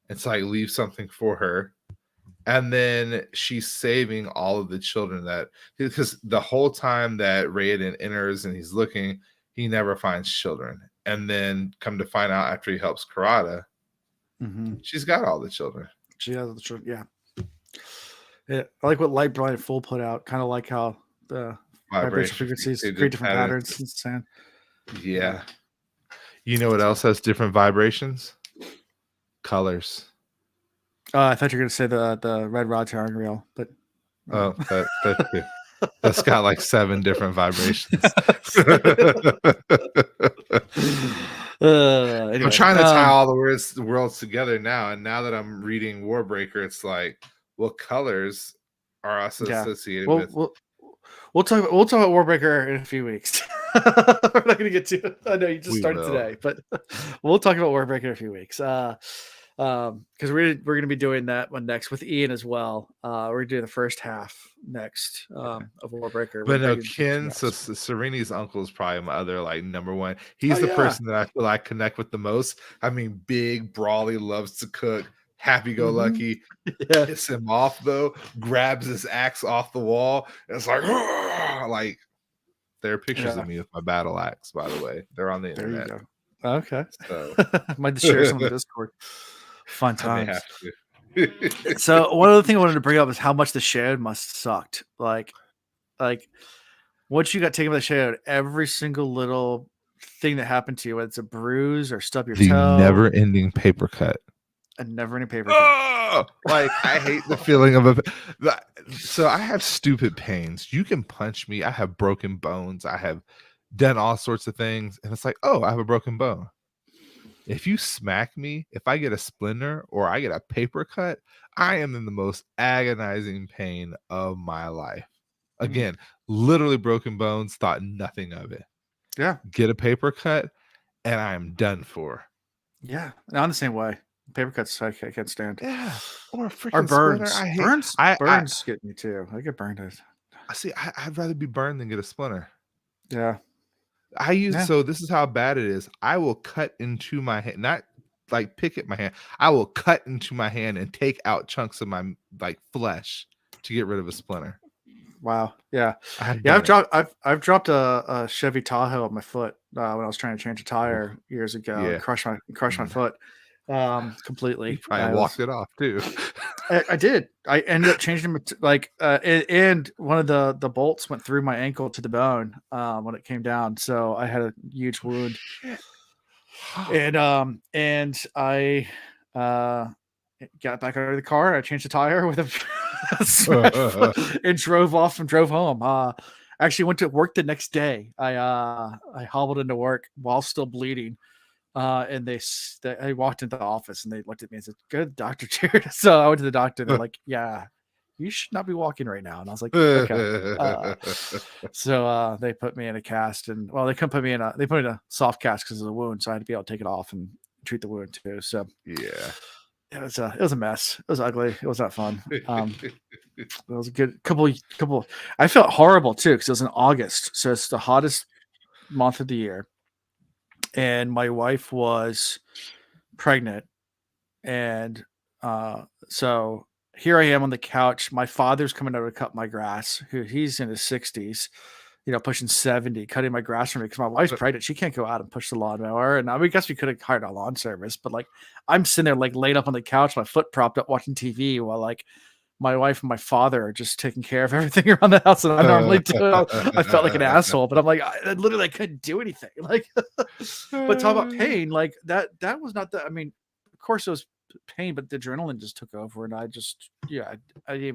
It's like leave something for her, and then she's saving all of the children that because the whole time that Raiden enters and he's looking, he never finds children. And then come to find out after he helps Karada, Hmm. she's got all the children. She has the truth. Yeah. Yeah. I like what Light, Blind, and Full put out. Kind of like how the vibration Vibration frequencies create frequency different patterns. patterns. It's saying. Yeah. Yeah. You know what else has different vibrations? Colors. I thought you were going to say the Red Rod Towering Reel, but Oh, that too. That's got like 7 different vibrations. I'm Anyway, trying to tie all the worlds together now, and now that I'm reading Warbreaker, it's like, well, colors are also yeah, associated we'll with we'll we'll talk about Warbreaker in a few weeks. We're not gonna get to it. I know you just we started will. today, but we'll talk about Warbreaker in a few weeks. Because we're gonna be doing that one next with Ian as well. We're doing the first half next of Warbreaker. We're But no, breaking everything Ken, so else. Sereni's uncle is probably my other like number one. Oh He's the yeah. person that I feel like connect with the most. I mean, big, brawly, loves to cook, happy go Hmm. lucky. Yeah. Piss him off though, grabs his axe off the wall, and it's like, like there are pictures Yeah. of me with my battle axe, by the way. They're on the There you internet. go. Okay. So Might just share some on the Discord. Fun I may have times. to. So one other thing I wanted to bring up is how much the Shade must sucked. Like once you got taken by the Shade, every single little thing that happened to you, whether it's a bruise or stub your The toe, never-ending paper cut. and never any paper cut. Oh, like I hate the feeling of so I have stupid pains. You can punch me. I have broken bones. I have done all sorts of things, and it's like, oh, I have a broken bone. If you smack me, if I get a splinter or I get a paper cut, I am in the most agonizing pain of my life. Mm. Again, literally broken bones, thought nothing of it. Yeah. Get a paper cut, and I am done for. Yeah. And I'm the same way. Paper cuts I can't stand. Yeah, or a Or freaking splinter. burns. I hate. I Burns get me too. I get burned. see. I'd rather be burned than get a splinter. Yeah. I use Yeah. so this is how bad it is. I will cut into my hand, not like pick at my hand. I will cut into my hand and take out chunks of my like flesh to get rid of a splinter. Wow. Yeah. I've Yeah. done it. I've dropped a Chevy Tahoe on my foot when I was trying to change a Oof, tire years ago and yeah, crushed my mm, foot you completely. probably I walked was it off too. I did. I ended up changing them like, and one of the bolts went through my ankle to the bone when it came down, so I had a huge wound. Shit. And I got back out of the car. I changed the tire with a smashed foot and drove off and drove home. Actually went to work the next day. I hobbled into work while still bleeding. And I walked into the office and they looked at me and said, "Go to the doctor, Jared." So I went to the doctor. They're like, "Yeah, you should not be walking right now." And I was like, "Okay." So they put me in a cast, and well, they couldn't put me in they put in a soft cast because of the wound, so I had to be able to take it off and treat the wound too. So Yeah. it was a mess. It was ugly. It was not fun. It was a good couple. I felt horrible too because it was in August, so it's the hottest month of the year, and my wife was pregnant, and so here I am on the couch. My father's coming over to cut my grass. He's in his 60s, pushing 70, cutting my grass for me because my wife's pregnant. She can't go out and push the lawnmower. And I guess we could have hired a lawn service, but like I'm sitting there like laid up on the couch, my foot propped up watching TV while like my wife and my father are just taking care of everything around the house that I normally do. I felt like an asshole, but I'm like, I literally couldn't do anything. Like, but talk about pain, like that was not the, I mean, of course it was pain, but the adrenaline just took over and I just, yeah, I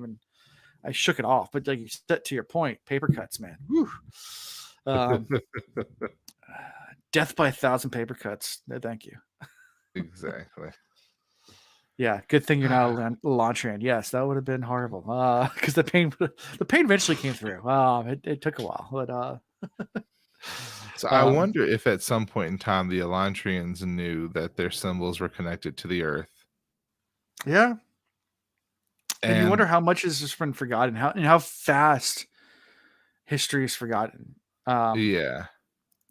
shook it off. But like you said, to your point, paper cuts, man. Whew. Death by 1,000 paper cuts. No, thank you. Exactly. Yeah, good thing you're not a Elantris. Yes, that would have been horrible. Because the pain eventually came through. It took a while, but So I wonder if at some point in time the Elantrians knew that their symbols were connected to the Earth. Yeah, and you wonder how much has just been forgotten, how fast history is forgotten. Yeah,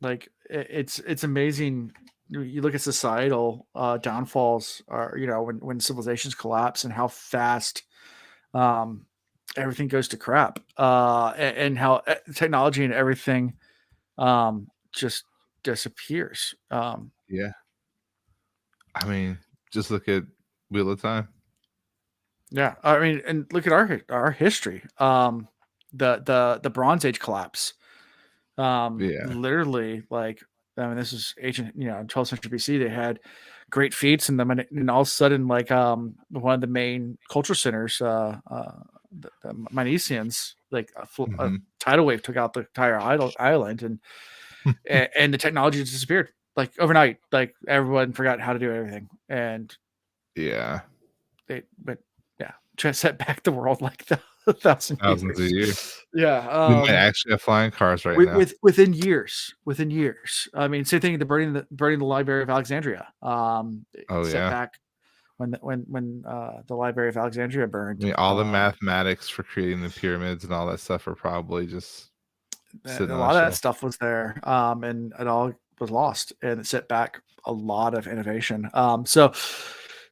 like it's amazing. You look at societal downfalls, or when civilizations collapse, and how fast everything goes to crap, and how technology and everything just disappears. yeah. I mean, just look at Wheel of Time. Yeah, I mean, and look at our history. The Bronze Age collapse. Yeah. Literally, like, I mean, this is ancient, 12th century BC. They had great feats, and and all of a sudden, like, one of the main culture centers, the Mycenaeans, like a tidal wave took out the entire island, and the technology just disappeared like overnight. Like everyone forgot how to do everything, and Yeah. but yeah, try to set back the world like thousands of years. Yeah, We might actually have flying cars right now. Within years. I mean, same thing. The burning the Library of Alexandria. Set back when the Library of Alexandria burned. I mean, all the mathematics for creating the pyramids and all that stuff are probably just a lot of that stuff was there, and it all was lost, and it set back a lot of innovation. So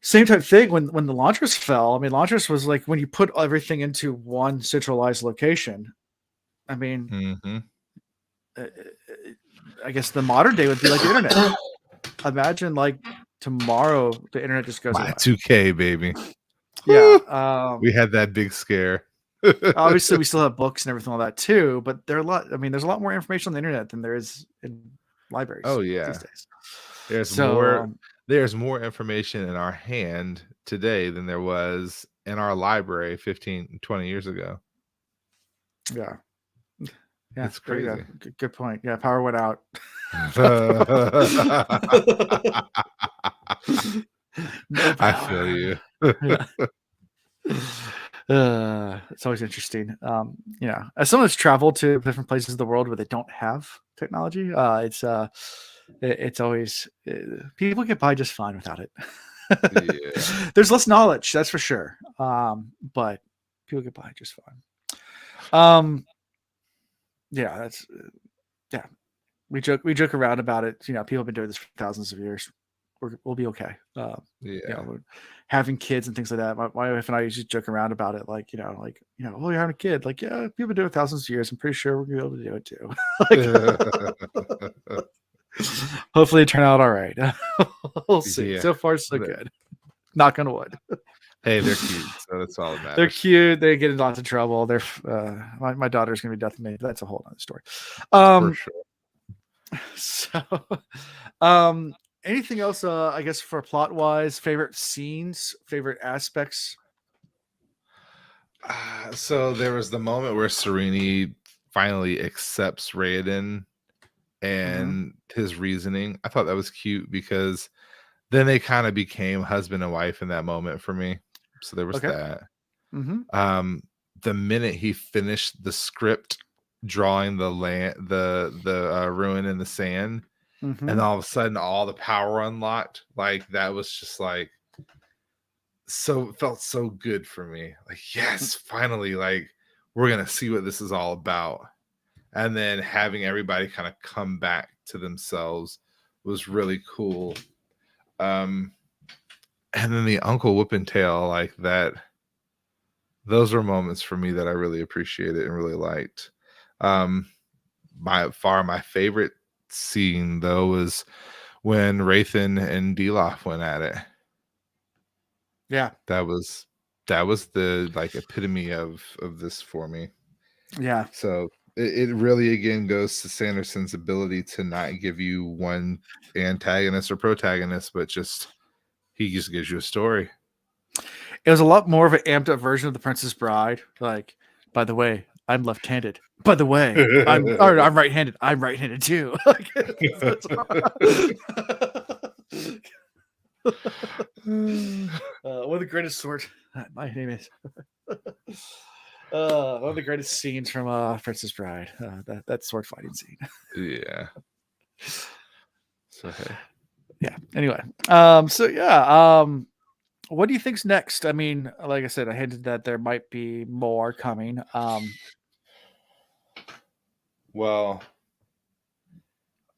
same type of thing when the Elantris fell. I mean, Elantris was like when you put everything into one centralized location. I mean, I guess the modern day would be like the internet. Imagine like tomorrow the internet just goes away. 2K, baby. Yeah. We had that big scare. Obviously, we still have books and everything like that too, but there's a lot more information on the internet than there is in libraries. Oh yeah. These days. There's more information in our hand today than there was in our library 15, 20 years ago. Yeah. Yeah, it's crazy. Good point. Yeah, power went out. No power. I feel you. It's always interesting. As someone that's traveled to different places of the world where they don't have technology, it's always people get by just fine without it. Yeah. There's less knowledge, that's for sure. But people get by just fine. Yeah, we joke around about it. People have been doing this for thousands of years. We'll be okay. Having kids and things like that. My wife and I usually joke around about it, like, oh, you're having a kid. Like, yeah, people have been doing it thousands of years. I'm pretty sure we're gonna be able to do it too. Hopefully it turn out all right. We'll see. So far, so good. Knock on wood. Hey, they're cute, so that's all that They're matters. cute. They get in lots of trouble. They're my daughter's gonna be death with me. But that's a whole other story. For Um, sure. so, um, anything else? I guess for plot wise, favorite scenes, favorite aspects. So there was the moment where Sereni finally accepts Raoden Mm-hmm. and his reasoning. I thought that was cute because then they kind of became husband and wife in that moment for me. So there was Okay. that. Mm-hmm. Um, the minute he finished the script drawing the land, the ruin in the sand, and Mm-hmm. all of a sudden all the power unlocked, like that was just like so felt so good for me. Like, yes, finally, like we're gonna see what this is all about. And then having everybody kind of come back to themselves was really cool. Um, and then the Uncle Whooping Tail, like that, those were moments for me that I really appreciated and really liked. Um, my favorite scene though was when Rathan and Deloff went at it. Yeah. That was that was the like epitome of this for me. Yeah. So it really again goes to Sanderson's ability to not give you one antagonist or protagonist, but he just gives you a story. It was a lot more of an amped up version of The Princess Bride. Like, by the way, I'm left-handed. By the way, I'm right-handed. I'm right-handed too. Like, one of the greatest sword. My name is. One of the greatest scenes from Princess Bride. That sword fighting scene. Yeah. So hey. Yeah. Anyway, so yeah, what do you think's next? I mean, like I said, I hinted that there might be more coming. Well,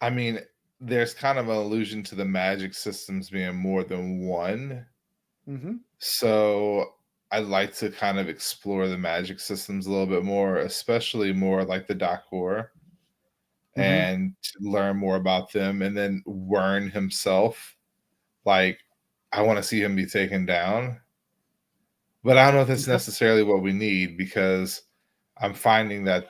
I mean, there's kind of an allusion to the magic systems being more than one. Mm-hmm. So I'd like to kind of explore the magic systems a little bit more, especially more like the Dakor, Mm-hmm. and to learn more about them. And then Wern himself, like, I want to see him be taken down. But I don't know if that's Okay. necessarily what we need because I'm finding that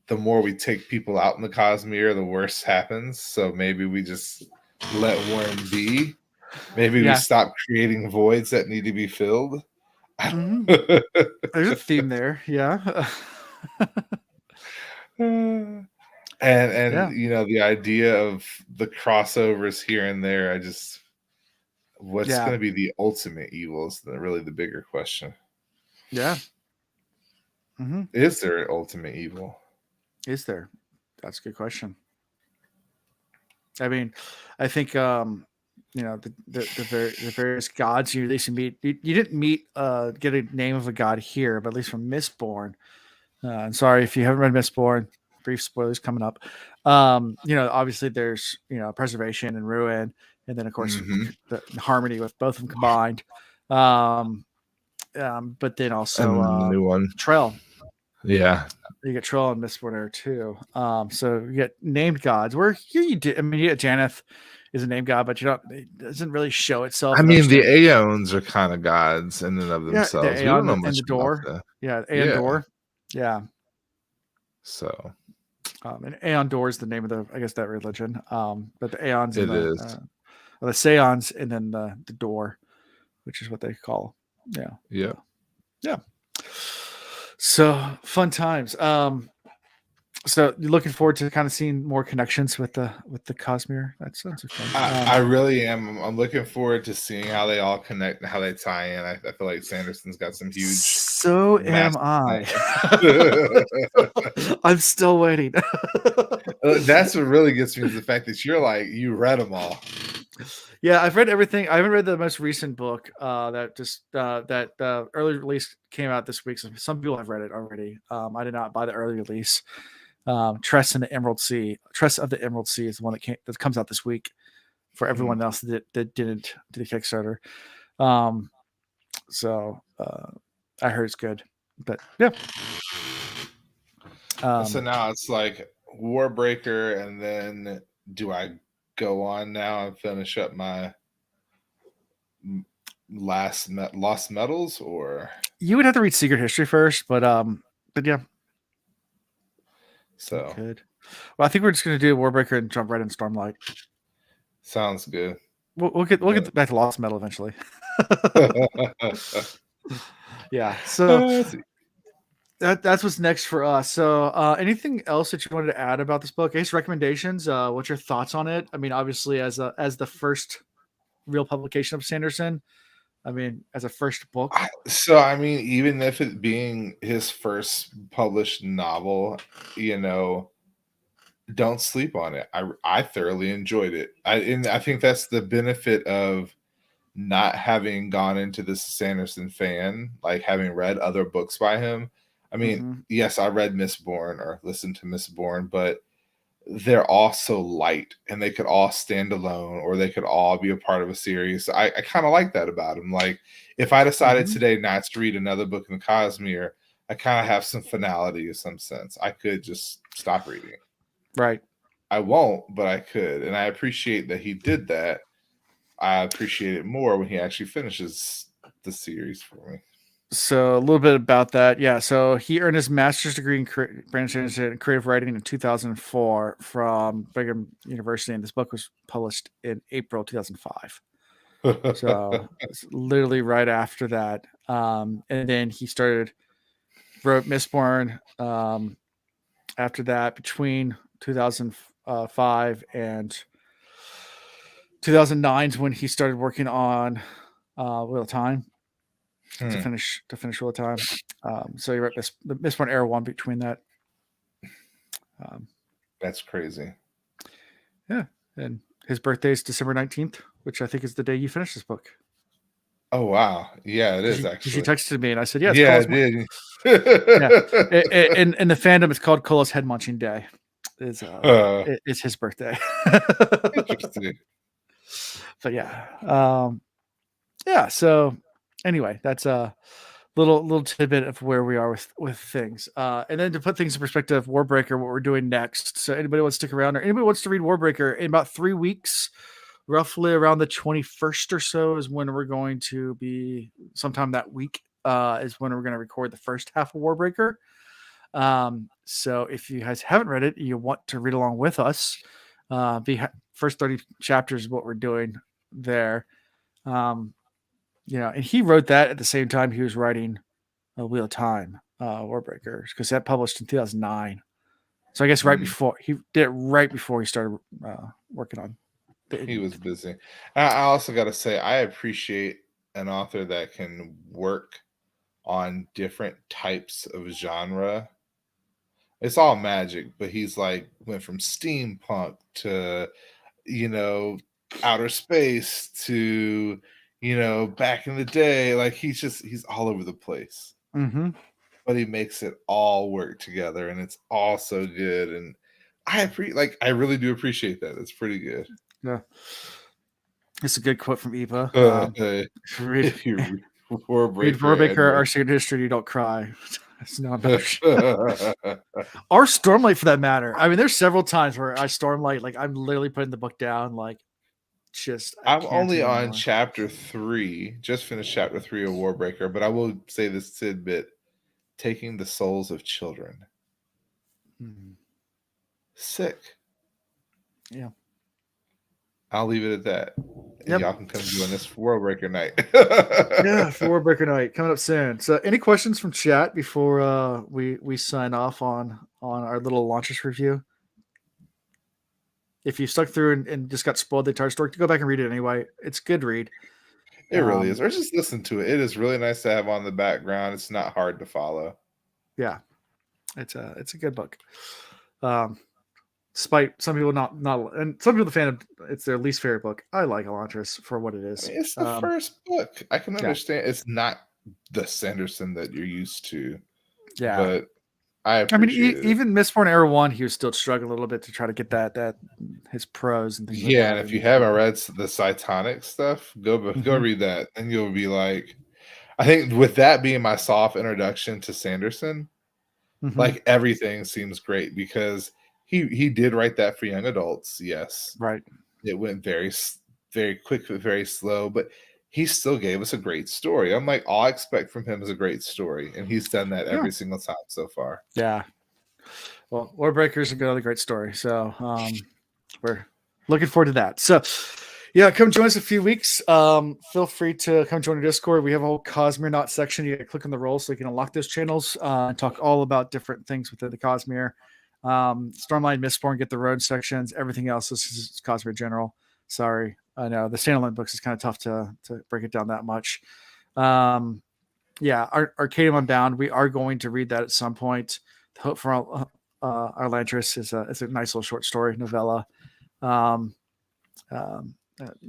the more we take people out in the Cosmere, the worse happens. So maybe we just let Worm be. Maybe we Yeah. stop creating voids that need to be filled. Mm-hmm. There's a theme there. Yeah. And Yeah. you know, the idea of the crossovers here and there, I just what's Yeah. going to be the ultimate evil is really the bigger question. Yeah. Mm-hmm. Is there an ultimate evil? Is there? That's a good question. I mean, I think the various gods you at least meet. You didn't meet get a name of a god here, but at least from Mistborn. And sorry if you haven't read Mistborn. Brief spoilers coming up. Obviously there's preservation and ruin, and then of course Mm-hmm. the harmony with both of them combined. Um, but then And also then the new one. Trail. Yeah. You get Troll and Mistborn there too. So you get named gods. Where here you do. I mean, you get Janeth is a named god, but you don't. It doesn't really show I itself in those mean, the things. Aeons are kind of gods in and of Yeah, the themselves. We don't know Aeon and much the about Door. the Yeah, Aeon yeah. Door. Yeah, So and Aeon Door is the name of the, I guess, that religion. But the Aeons and it is. the Seons, and then the Door, which is what they call. Yeah. Yep. Yeah. So fun times. So you're looking forward to kind of seeing more connections with the Cosmere. That sounds fun. I really am. I'm looking forward to seeing how they all connect and how they tie in. I feel like Sanderson's got some huge, So am massive I. plans. I'm still waiting. That's what really gets me is the fact that you're like you read them all. Yeah, I've read everything. I haven't read the most recent book that early release came out this week. So some people have read it already. I did not buy the early release. Tress and the Emerald Sea. Tress of the Emerald Sea is the one that comes out this week for Mm. everyone else that didn't do the Kickstarter. Um, I heard it's good, but yeah. So now it's like Warbreaker, and then do I go on now and finish up my Lost Metals, or You would have to read Secret History first, but yeah, you so could. Well, I think we're just gonna do Warbreaker and jump right into Stormlight. sounds good. We'll get back to Lost Metal eventually. Yeah, so Let's see. that's what's next for us. So, anything else that you wanted to add about this book? Ace recommendations. What's your thoughts on it? I mean, obviously, as the first real publication of Sanderson, I mean, as a first book. So I mean, even if it being his first published novel, you know, don't sleep on it. I thoroughly enjoyed it. I think that's the benefit of not having gone into this Sanderson fan, like having read other books by him. I mean, Mm-hmm. yes, I read Mistborn or listened to Mistborn, but they're all so light and they could all stand alone or they could all be a part of a series. I kind of like that about him. Like if I decided Mm-hmm. today not to read another book in Cosmere, I kind of have some finality in some sense. I could just stop reading. Right. I won't, but I could. And I appreciate that he did that. I appreciate it more when he actually finishes the series for me. So a little bit about that. Yeah. So he earned his master's degree in creative writing in 2004 from Brigham University, and this book was published in April 2005. So it's literally right after that. And then he wrote Mistborn. After that, between 2005 and 2009 is when he started working on Wheel of Time to finish Wheel of Time. So he wrote Mistborn Era 1 between that. That's crazy. Yeah. And his birthday is December 19th, which I think is the day you finished this book. Oh wow. Yeah, it is Because you actually. texted me and I said, yeah, it's Yeah, I Cola's. did. Yeah. In the fandom, it's called Cola's Head Munching Day. It's his birthday. Interesting. But yeah. Yeah. So anyway, that's a little tidbit of where we are with things. And then to put things in perspective, Warbreaker, what we're doing next. So anybody wants to stick around or anybody wants to read Warbreaker in about 3 weeks, roughly around the 21st or so is when we're going to be sometime that week is when we're going to record the first half of Warbreaker. So if you guys haven't read it, you want to read along with us. First 30 chapters is what we're doing there. And he wrote that at the same time he was writing Wheel of Time, Warbreaker, because that published in 2009. So I guess he did it right before he started working on the He was Indian. busy. I also got to say, I appreciate an author that can work on different types of genre. It's all magic, but he's like went from steampunk to, you know, outer space to, back in the day. Like he's all over the place, Mm-hmm. but he makes it all work together, and it's all so good. And I really do appreciate that. It's pretty good. Yeah. It's a good quote from Eva. Read, If you read read Warbreaker Warbreaker, and Our Secret History, you don't cry. It's not or Stormlight for that matter. I mean, there's several times where I Stormlight, like I'm literally putting the book down, like I I'm can't only take on anymore. chapter 3, just finished chapter 3 of Warbreaker, but I will say this tidbit: taking the souls of children. Mm-hmm. Sick. Yeah. I'll leave it at that. And Yep. y'all can come join us for Warbreaker night. Yeah, for Warbreaker night coming up soon. So, any questions from chat before we sign off on our little launches review? If you stuck through and just got spoiled the entire story, go back and read it anyway. It's a good read. It really is. Or just listen to it. It is really nice to have on the background. It's not hard to follow. Yeah, it's a good book. Despite some people not and some people the fan it's their least favorite book. I like Elantris for what it is. I mean, it's the first book. I can Yeah. understand it's not the Sanderson that you're used to. Yeah. But I appreciate it. Even Mistborn Era 1, he was still struggling a little bit to try to get that his prose and things like that. Yeah, and if you haven't read the Cytonic stuff, go read that, and you'll be like, I think with that being my soft introduction to Sanderson, like everything seems great because he did write that for young adults. Yes, right. It went very very quick, but very slow. But he still gave us a great story. I'm like, all I expect from him is a great story, and he's done that every single time so far. Yeah. Well, Warbreaker is another great story. So we're looking forward to that. So yeah, come join us in a few weeks. Feel free to come join the Discord. We have a whole Cosmere Not section. You click on the roll so you can unlock those channels and talk all about different things within the Cosmere. Stormlight, Mistborn get the road sections. Everything else is Cosmere General. Sorry, I know the standalone books is kind of tough to break it down that much. Yeah, Arcadium Unbound. We are going to read that at some point. Hope for our Elantris is a nice little short story novella. I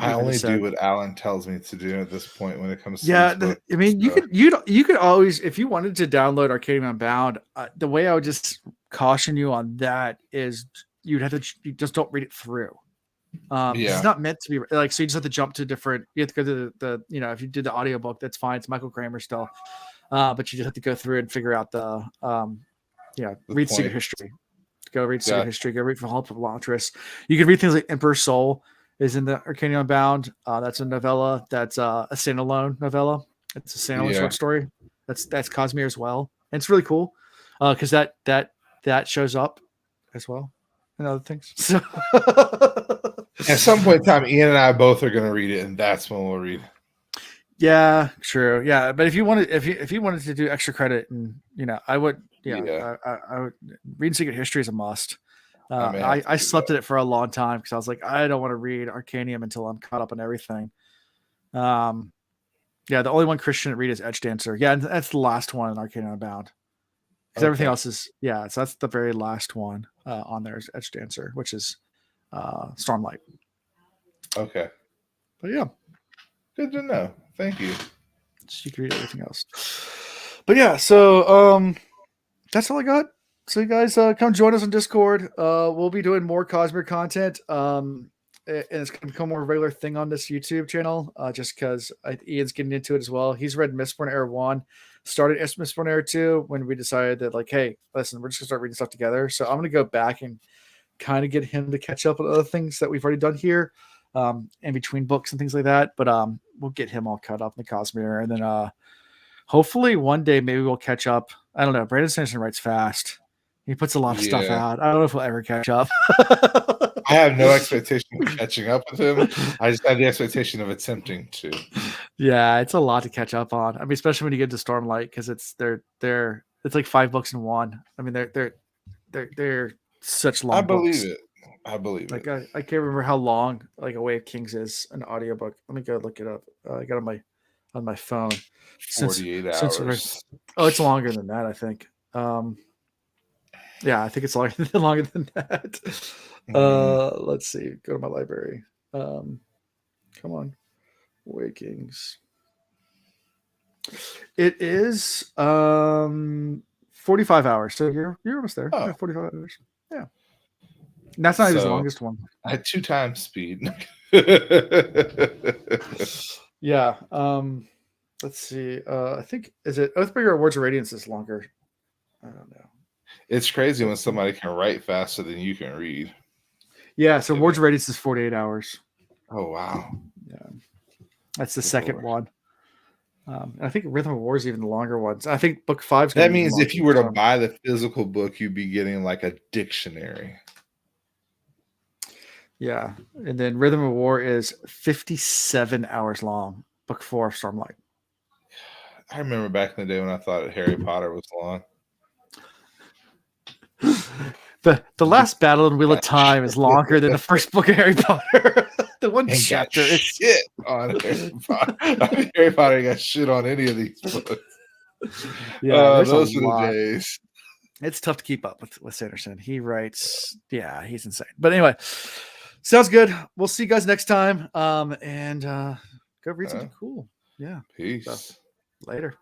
only do what Alan tells me to do at this point when it comes to these books. I mean, you could always, if you wanted to download Arcadium Unbound, the way I would just caution you on that is you just don't read it through. It's not meant to be like, so you just have to jump to different, you have to go to the if you did the audiobook, that's fine. It's Michael Kramer still. But you just have to go through and figure out the read Secret History. Go read Secret History. Go read from Help of Elantris. You can read things like Emperor's Soul is in the Arcadium Unbound. That's a novella. That's a standalone novella. It's a standalone short story. That's Cosmere as well. And it's really cool because that shows up as well and other things. So at some point in time, Ian and I both are going to read it, and that's when we'll read. Yeah, true. Yeah, but if you wanted to do extra credit, and I would. I would read Secret History is a must. I slept in it for a long time because I was like, I don't want to read Arcanium until I'm caught up on everything. The only one Christian read is Edge Dancer. Yeah, and that's the last one in Arcanium Unbound. Because everything else is so that's the very last one on there is Edge Dancer, which is Stormlight. Okay. But yeah. Good to know. Thank you. So you can read everything else. But yeah, so that's all I got. So you guys come join us on Discord. We'll be doing more Cosmere content. And it's going to become more regular thing on this YouTube channel just because Ian's getting into it as well. He's read Mistborn Era 1, started Mistborn Era 2 when we decided that, like, hey, listen, we're just going to start reading stuff together. So I'm going to go back and kind of get him to catch up with other things that we've already done here in between books and things like that. But we'll get him all caught up in the Cosmere. And then hopefully one day maybe we'll catch up. I don't know. Brandon Sanderson writes fast. He puts a lot of stuff out. I don't know if we'll ever catch up. I have no expectation of catching up with him. I just have the expectation of attempting to. Yeah, it's a lot to catch up on. I mean, especially when you get to Stormlight, because it's like 5 books in one. I mean, they're such long books. I believe it. I can't remember how long like A Way of Kings is an audiobook. Let me go look it up. I got it on my phone. 48 hours. It's longer than that, I think. Yeah, I think it's longer than that. Let's see. Go to my library. Come on. Wakings. It is 45 hours. So you're almost there. Yeah, 45 hours. Yeah. And that's not his longest one. I had 2 times speed. Yeah. Let's see. I think is it Oathbreaker or Words of Radiance is longer. I don't know. It's crazy when somebody can write faster than you can read. Yeah, so Words of Radiance is 48 hours. Oh, wow. Yeah. That's the second one. I think Rhythm of War is even the longer ones. I think book 5 that means if you were to buy the physical book, you'd be getting like a dictionary. Yeah. And then Rhythm of War is 57 hours long. Book 4 of Stormlight. I remember back in the day when I thought Harry Potter was long. The last battle in Wheel of Time is longer than the first book of Harry Potter. The one chapter is shit on Harry Potter. Harry Potter got shit on any of these books. Yeah, those are the days. It's tough to keep up with Sanderson. He writes, he's insane. But anyway, sounds good. We'll see you guys next time. And go read something cool. Yeah. Peace. So, later.